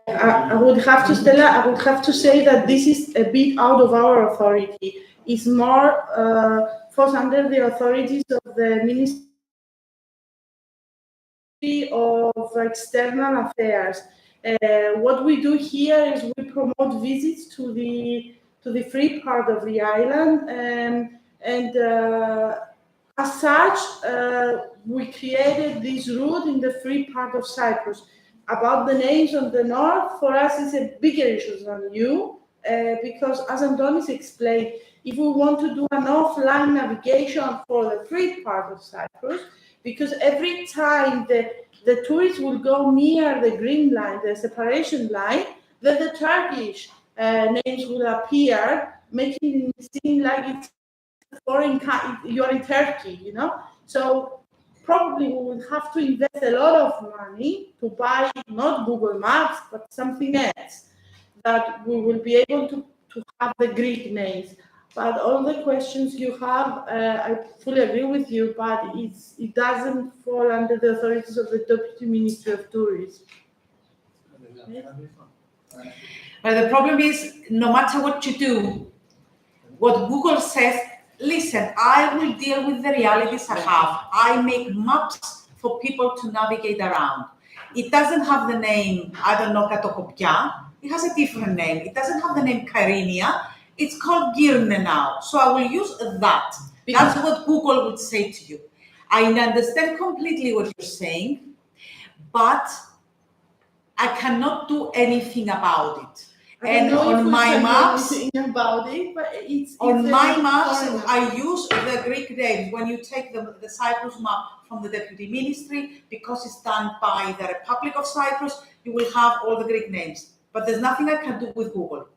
I would have to, Stella, I would have to say that this is a bit out of our authority. It's more falls under the authorities of the Ministry of External Affairs. What we do here is we promote visits to the free part of the island, and as such, we created this route in the free part of Cyprus. About the names of the north, for us, it's a bigger issue than you, because as Antonis explained, if we want to do an offline navigation for the free part of Cyprus, because every time the tourists will go near the green line, the separation line, then the Turkish names will appear, making it seem like it's foreign, you're in Turkey, you know? So probably we will have to invest a lot of money to buy not Google Maps, but something else that we will be able to have the Greek names. But all the questions you have, I fully agree with you, but it doesn't fall under the authorities of the Deputy Ministry of Tourism. But the problem is, no matter what you do, what Google says, listen, I will deal with the realities I have. I make maps for people to navigate around. It doesn't have the name, I don't know, Katokopia. It has a different name. It doesn't have the name Karinia. It's called Girne now. So I will use that. That's what Google would say to you. I understand completely what you're saying, but I cannot do anything about it. And on my maps, about it, but it's on my maps, I use the Greek names. When you take the Cyprus map from the Deputy Ministry, because it's done by the Republic of Cyprus, you will have all the Greek names. But there's nothing I can do with Google.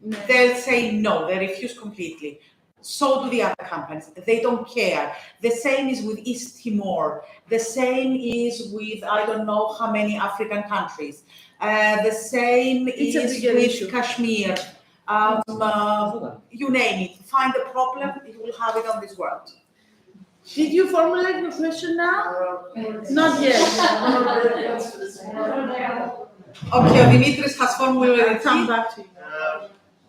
No. They'll say no, they refuse completely. So do the other companies. They don't care. The same is with East Timor. The same is with, I don't know how many African countries. The same is with issue. Kashmir. You name it. Find the problem, it will have it on this world. Did you formulate your question now? Not yet. Okay, Dimitris has formulated. I'll come back to you.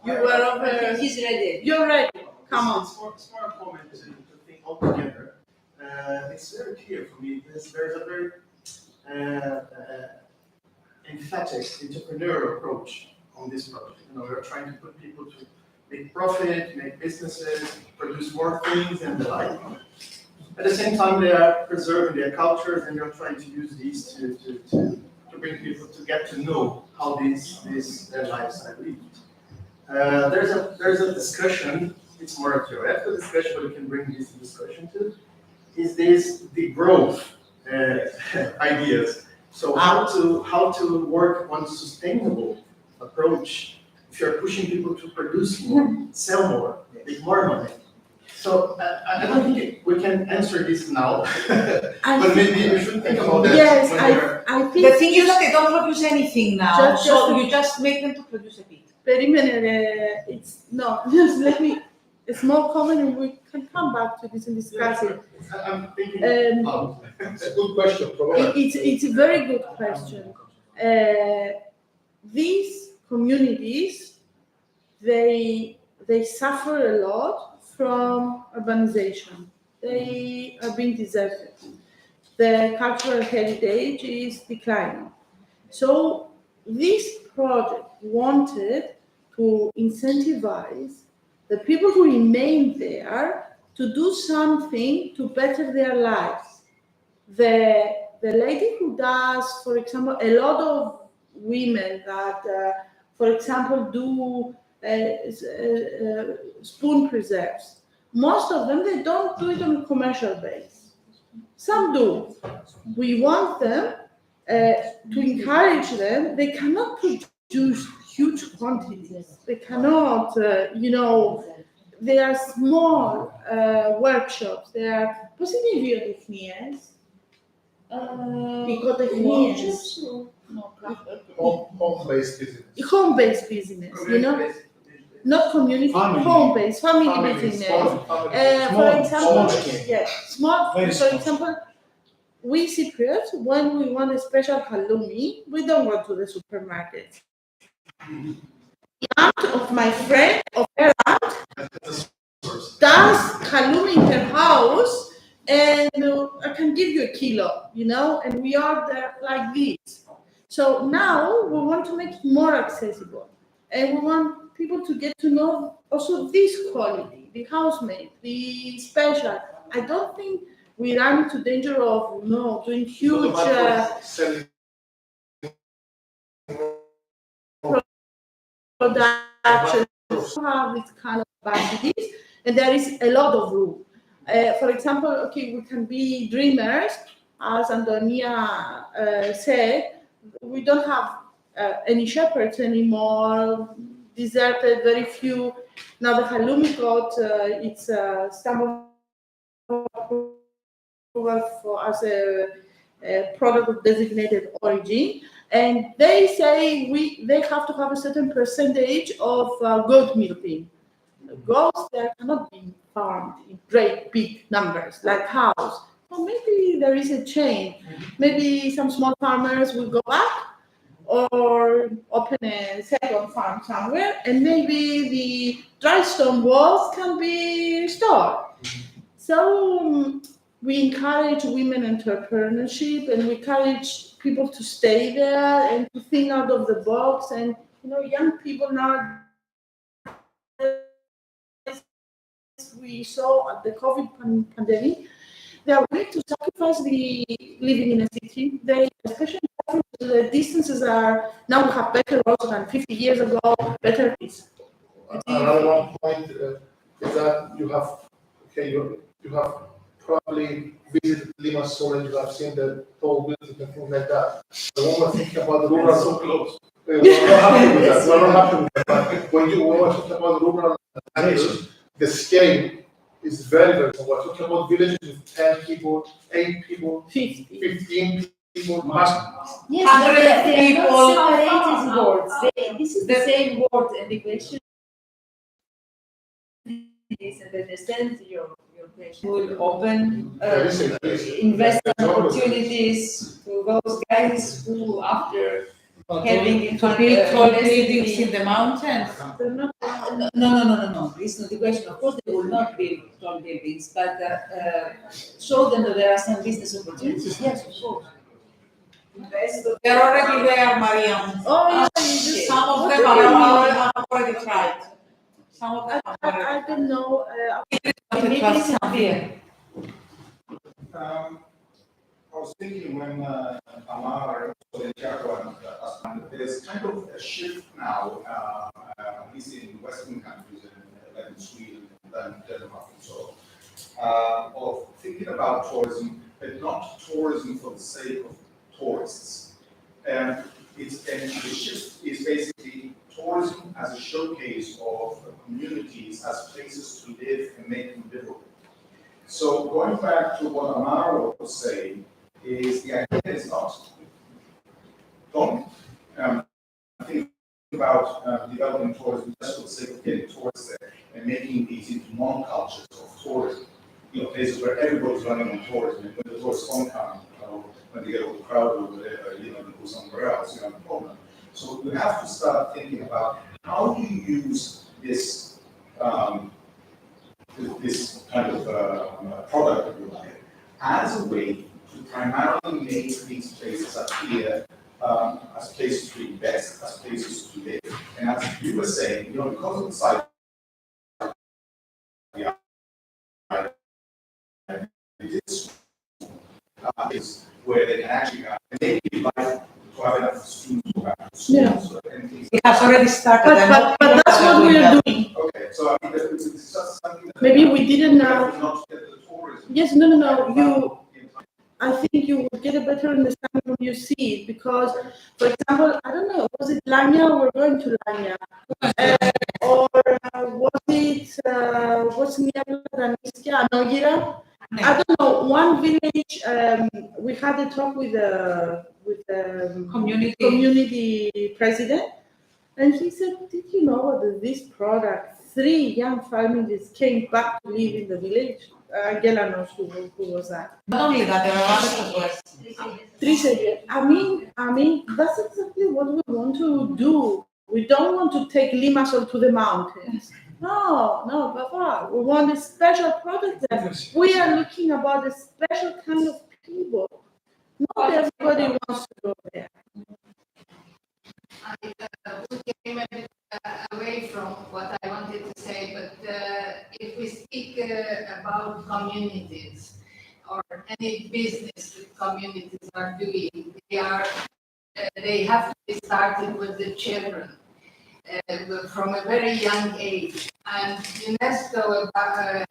You were over. He's ready. You're ready. Come on. It's more a comment to think altogether. It's very clear for me. There's a very emphatic entrepreneurial approach on this project. You know, we're trying to put people to make profit, make businesses, produce more things and the like. At the same time, they are preserving their cultures and they're trying to use these to bring people to get to know how their lives are lived. There's a discussion, it's more a theoretical discussion, but we can bring this discussion to, is this the growth ideas. So how to work on sustainable approach if you're pushing people to produce more, sell more, make more money. So I don't think we can answer this now, but maybe we should think about that. Yes, I think the thing is that they don't produce anything now, so you just make them to produce a bit. It's no. Just let me. A small comment, and we can come back to this and discuss it. I'm thinking, it's a good question. It's a very good question. These communities, they suffer a lot from urbanization. They are being deserted. The cultural heritage is declining. So this project wanted to incentivize the people who remain there to do something to better their lives. The lady who does, for example, a lot of women that, for example, do spoon preserves. Most of them, they don't do it on a commercial base. Some do. We want them to encourage them. They cannot produce huge quantities. They cannot, they are small workshops. They are possibly βιοτεχνίες. Οικοτεχνίες. Home-based business. Home-based business, not community, home-based, family business. For example, small. For example, we Cypriots, when we want a special halloumi, we don't go to the supermarket. The aunt of my friend, of her aunt, does halloumi in her house, and I can give you a kilo, and we order like this. So now we want to make it more accessible, and we want people to get to know also this quality, the house-made, the special. I don't think we run into danger of doing huge production. Have this kind of capacities, and there is a lot of room. For example, we can be dreamers, as Antonia said. We don't have any shepherds anymore. Deserted, very few. Now the halloumi got its stamp of approval as a product of designated origin, and they say they have to have a certain percentage of goat milking. Goats there cannot be farmed in great big numbers like cows. Well, maybe there is a change. Maybe some small farmers will go back or open a second farm somewhere, and maybe the dry stone walls can be restored. So we encourage women entrepreneurship, and we encourage people to stay there and to think out of the box. And young people now, we saw at the COVID pandemic, they are willing to sacrifice the living in a city. They, especially the distances are now, we have better roads than 50 years ago, better peace. Another one point is that you have probably visited Limassol and you have seen the tall buildings and things like that. The one thinking about the rural, so close. We're not happy with that. We're not happy with that. But when we're talking about rural areas, the scale is very, very small. We're talking about villages with 10 people, 8 people, 15 people, maximum. Yes, but they are not separated words. This is the same word, and the question is, and understand your question, will open investment opportunities to those guys who, after having to build tall buildings in the mountains. No. It's not the question. Of course, they will not build tall buildings, but show them that there are some business opportunities. Yes, of course. They're already there, Maria. Oh, Some of them are already tried. Some of them are I don't know. maybe it's clear. I was thinking when Amar was in Japan, there's kind of a shift now, at least in Western countries, like in Sweden and Denmark and so on, of thinking about tourism, but not tourism for the sake of tourists. And the shift is basically tourism as a showcase of communities as places to live and make them livable. So going back to what Amaro was saying, is the idea is not, don't think about developing tourism just for the sake of getting tourists there and making these into monocultures of tourism. Places where everybody's running on tourism, and when the tourists don't come, when they get overcrowded or whatever, they go somewhere else, you have a problem. So we have to start thinking about how do you use this this kind of product, if you like, as a way to primarily make these places appear as places to invest, as places to live. And as you were saying, because of the site, is where they can actually make it life to have enough students to go back to school. Yeah. It has already started. But that's what we are doing. Okay, so I mean, it's just something that Maybe we didn't. not get the tourism. Yes, no. I think you will get a better understanding when you see it because, for example, I don't know, was it Lanya? We're going to Lanya, or was it what's near Daniskia, Nogira? I don't know. One village. We had a talk with the community president, and he said, "Did you know that this product, 3 young families came back to live in the village?" Angela knows who was that. Not only that, there are others as well. 3 said, I mean, that's exactly what we want to do. We don't want to take Limassol to the mountains. No, Papa. We want a special product there. We are looking about a special kind of people. Not everybody wants to go there. We came a bit away from what I wanted to say, but if we speak about communities or any business that communities are doing, they have to be started with the children from a very young age. And UNESCO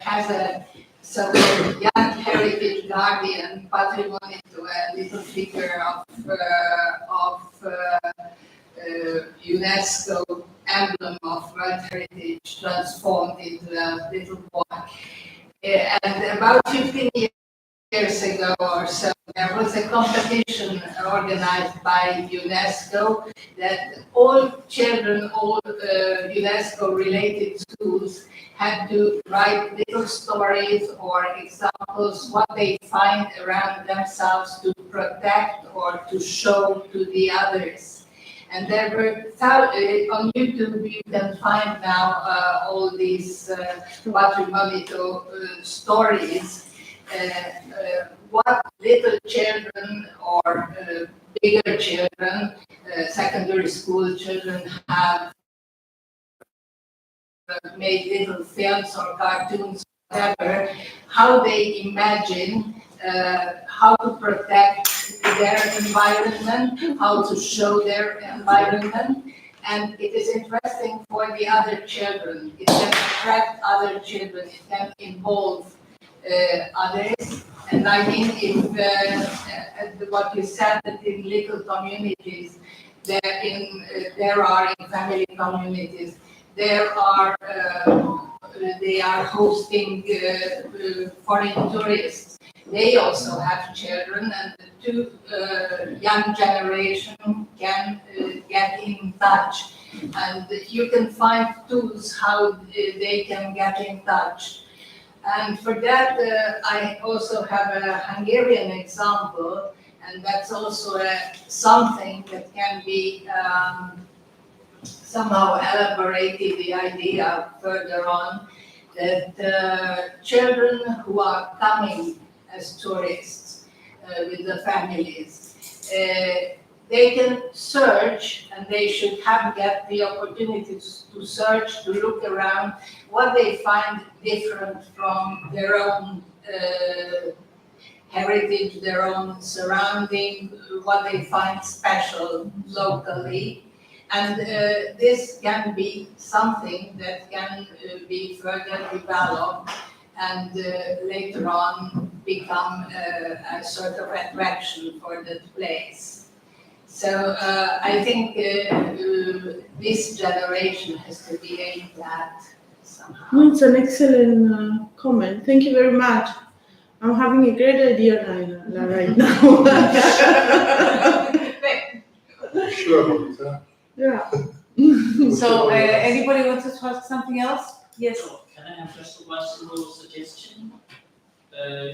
has a sort of young heritage guardian patrimony to a little figure of UNESCO emblem of World Heritage transformed into a little boy. And about 15 years ago or so, there was a competition organized by UNESCO that all children, all UNESCO-related schools had to write little stories or examples, what they find around themselves to protect or to show to the others. And there were on YouTube you can find now all these patrimonial stories. What little children or bigger children, secondary school children have made little films or cartoons, whatever, how they imagine how to protect their environment, how to show their environment. And it is interesting for the other children. It can attract other children. It can involve others. And I think if what you said, that in little communities, there are in family communities, they are hosting foreign tourists. They also have children, and the two young generation can get in touch. And you can find tools how they can get in touch. And for that, I also have a Hungarian example, and that's also something that can be somehow elaborated, the idea further on, that children who are coming as tourists with the families, they can search, and they should get the opportunity to search, to look around, what they find different from their own heritage, their own surrounding, what they find special locally. And this can be something that can be further developed and later on become a sort of attraction for that place. So I think this generation has to be aimed at somehow. No, it's an excellent comment. Thank you very much. I'm having a great idea right now. Sure. Yeah. So, anybody wants to ask something else? Yes. Can I have just one small suggestion?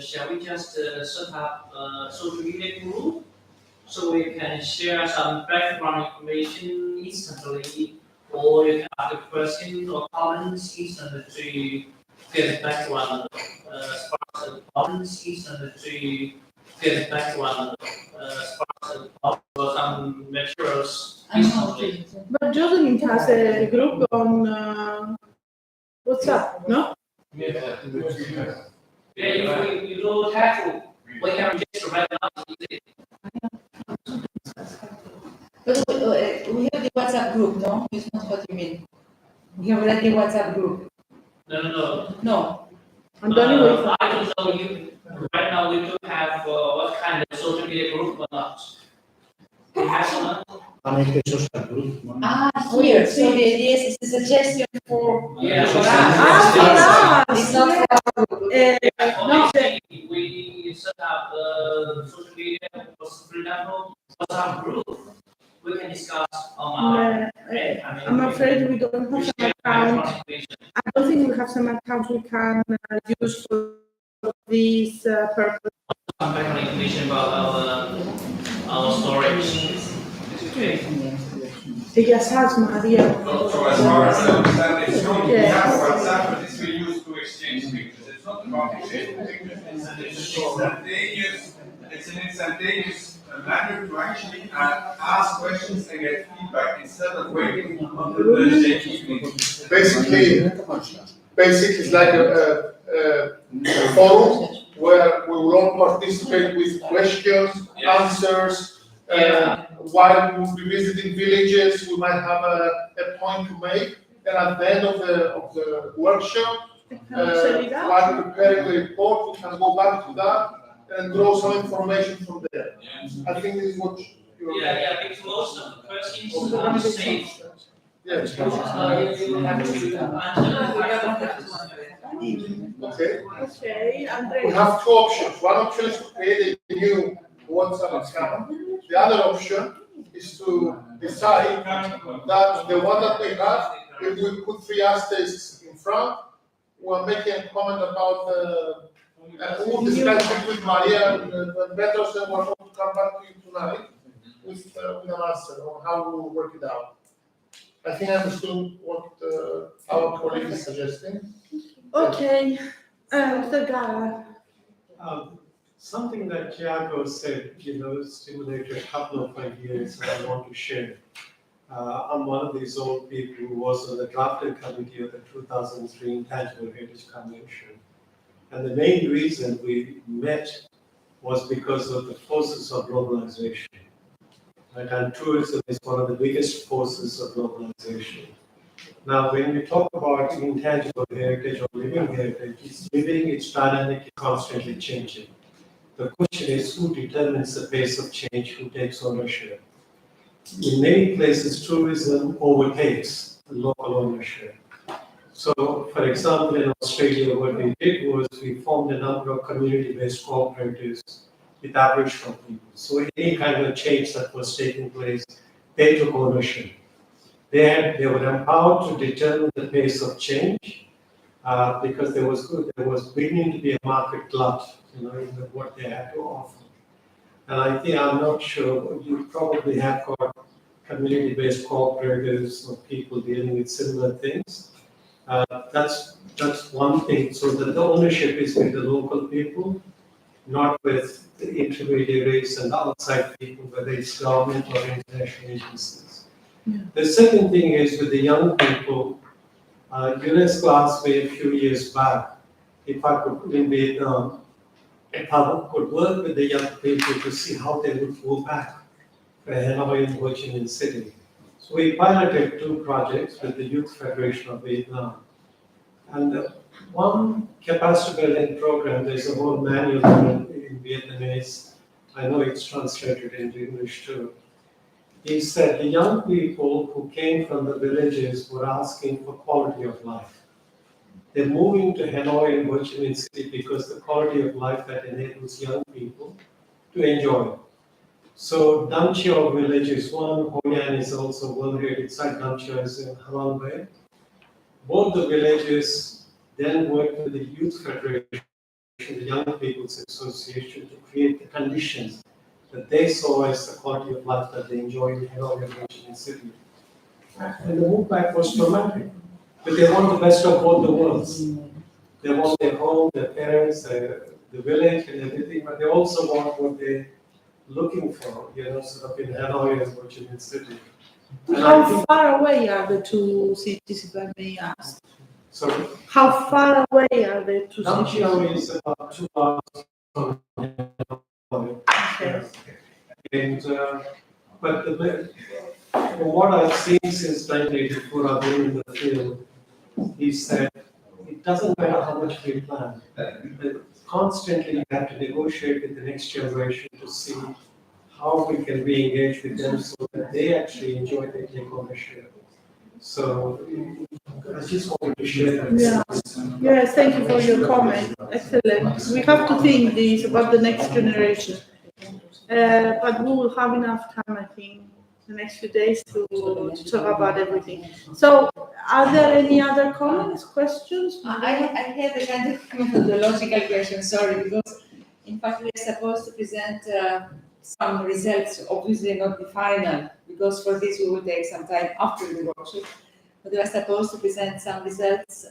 Shall we just set up a social media group so we can share some background information instantly, or you can ask a question or comments instantly to get background, sparks of comments instantly to get background, sparks of some materials instantly. But Jocelyn has a group on WhatsApp, no? Yeah, if you don't have to, we can register right now. But we have the WhatsApp group, no? It's not what you mean. We have already WhatsApp group. No. No. I'm done with I don't know you. Right now, we don't have what kind of social media group or not. We have one. Here. So the idea is a suggestion for. Yeah. For us. It's not for our group. No. We set up social media, for example, WhatsApp group. We can discuss on I'm afraid we don't have some account. I don't think we have some account we can use for this purpose. some background information about our storage. Για σας, Μαρία. So as far as I understand, it's not we have WhatsApp, but this we use to exchange pictures. It's not about exchanging pictures. It's an instantaneous manner to actually ask questions and get feedback instead of waiting until Thursday evening. Basically, it's like a forum where we will all participate with questions, answers. While we will be visiting villages, we might have a point to make, and at the end of the workshop, while preparing the report, we can go back to that and draw some information from there. I think this is what you're. Yeah, because most of the questions are the same. Yes. You have to Okay. Okay, Andrea. We have two options. One option is to create a new WhatsApp account. The other option is to decide that the one that we have, if we put 3 asterisks in front, we're making a comment about we'll discuss it with Maria and Petros, and we're going to come back to you tonight with an answer on how we will work it out. I think I understood what our colleague is suggesting. Okay, Mr. Gala. Something that Thiago said, stimulated a couple of ideas that I want to share. I'm one of these old people who was on the drafting committee of the 2003 Intangible Heritage Convention. And the main reason we met was because of the forces of globalization. Right? And tourism is one of the biggest forces of globalization. Now, when we talk about intangible heritage or living heritage, it's living, it's dynamic, it's constantly changing. The question is who determines the pace of change, who takes ownership. In many places, tourism overtakes local ownership. So, for example, in Australia, what we did was we formed a number of community-based cooperatives with Aboriginal people. So any kind of change that was taking place, they took ownership. They were empowered to determine the pace of change because there was beginning to be a market glut, in what they had to offer. And I think, I'm not sure, you probably have got community-based cooperatives or people dealing with similar things. That's one thing, so that the ownership is with the local people. not with the intermediaries and outside people, whether it's government or international agencies. Yeah. The second thing is with the young people, UNESCO asked me a few years back if I could in Vietnam, if I could work with the young people to see how they would go back to Hanoi and Ho Chi Minh City. So we piloted 2 projects with the Youth Federation of Vietnam. And one capacity building program, there's a whole manual in Vietnamese. I know it's translated into English too. He said the young people who came from the villages were asking for quality of life. They're moving to Hanoi and Ho Chi Minh City because the quality of life that enables young people to enjoy. So Dam Chio village is one, Ho Yan is also one right inside Dam Chio is in Halong Bay. Both the villages then worked with the Youth Federation, the Young People's Association, to create the conditions that they saw as the quality of life that they enjoy in Hanoi and Ho Chi Minh City. And the move back was traumatic. But they want the best of both the worlds. They want their home, their parents, the village and everything, but they also want what they're looking for, sort of in Hanoi and Ho Chi Minh City. And How far away are the 2 cities, if I may ask? Sorry? How far away are the 2 Dam cities? Chio is about 2 hours from Hanoi. Okay. And, but from what I've seen since 1984, I've been in the field, is that it doesn't matter how much we plan. Constantly you have to negotiate with the next generation to see how we can re-engage with them so that they actually enjoy their take ownership. So I just wanted to share that. Yeah. Yes, thank you for your comment. Excellent. We have to think this about the next generation. But we will have enough time, I think, the next few days to talk about everything. So, are there any other comments, questions? I have a kind of methodological question, sorry, because in fact we're supposed to present some results, obviously not the final, because for this we will take some time after the workshop. But we are supposed to present some results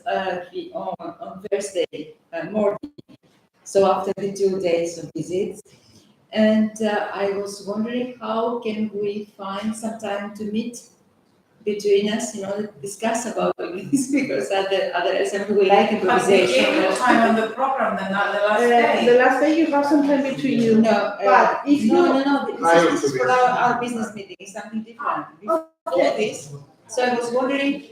on Thursday morning, so after the 2 days of visits. And I was wondering how can we find some time to meet between us, to discuss about this, because otherwise we like improvisation. Time on the program, the last day. The last day you have some time between you. No, but if this is for our business meeting, it's something different. Before this, so I was wondering,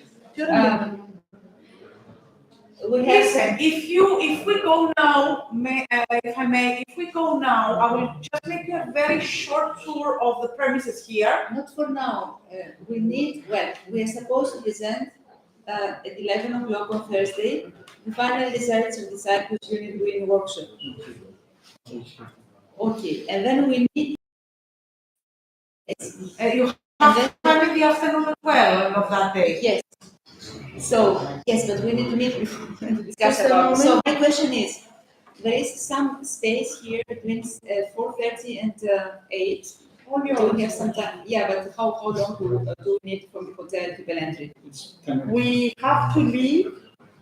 Listen, if we go now, if we go now, I will just make you a very short tour of the premises here. Not for now. We are supposed to present at 11 o'clock on Thursday the final results of the Cyprus UNITWIN workshop. Okay, and then we need. You have time in the afternoon as well of that day. Yes. So, yes, but we need to meet to discuss about. So my question is, there is some space here between 4:30 and 8. Do we have some time? Yeah, but how long do we need from the hotel to Belentry? We have to leave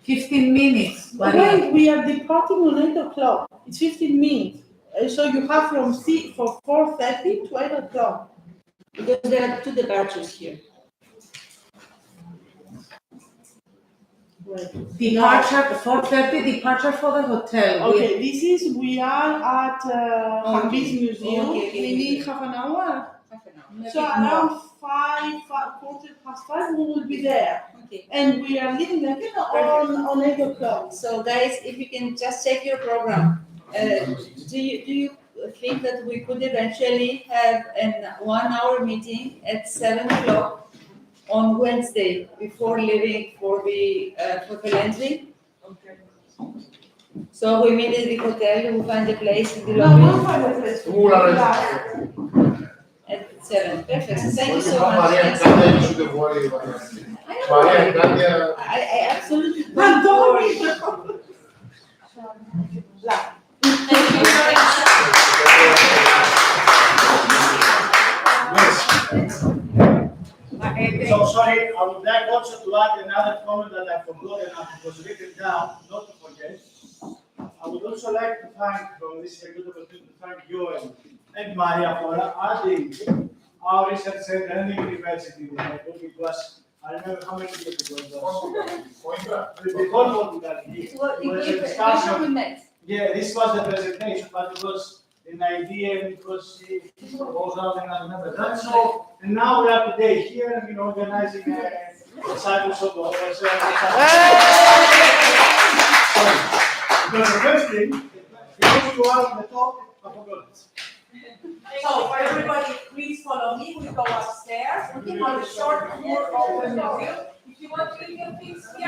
15 minutes. Wait, we are departing on 8 o'clock. It's 15 minutes. So you have from 4:30 to 8 o'clock. Because there are 2 departures here. Departure 4:30. Departure for the hotel. Okay, we are at Hambi's Museum. Okay. We need half an hour. Half an hour. So around 5:15, we will be there. Okay. And we are leaving on 8 o'clock. So guys, if you can just check your program, do you think that we could eventually have a 1-hour meeting at 7 o'clock on Wednesday before leaving for the Belentry? Okay. So we meet at the hotel, we find a place in the lobby. At 7. Perfect. Thank you so much. Maria and Tanya, you shouldn't worry about it. Maria and Tanya. I absolutely don't worry. Thank you very much. So sorry, I would like also to add another comment that I forgot and it was written down, not to forget. I would also like to thank, from this good opportunity, to thank you and Maria for adding our research center and the university in Nairobi. It was, I remember how many years ago it was. Before Portugal, it was a discussion. We met. Yeah, this was the presentation, but it was an idea, and it was proposal, and I remember that. So, and now we are today here, and organizing a cycle of the whole. Because the first thing, because you are on the top, I forgot it. So for everybody, please follow me. We go upstairs. We can have a short tour of the museum. If you want to leave your things here.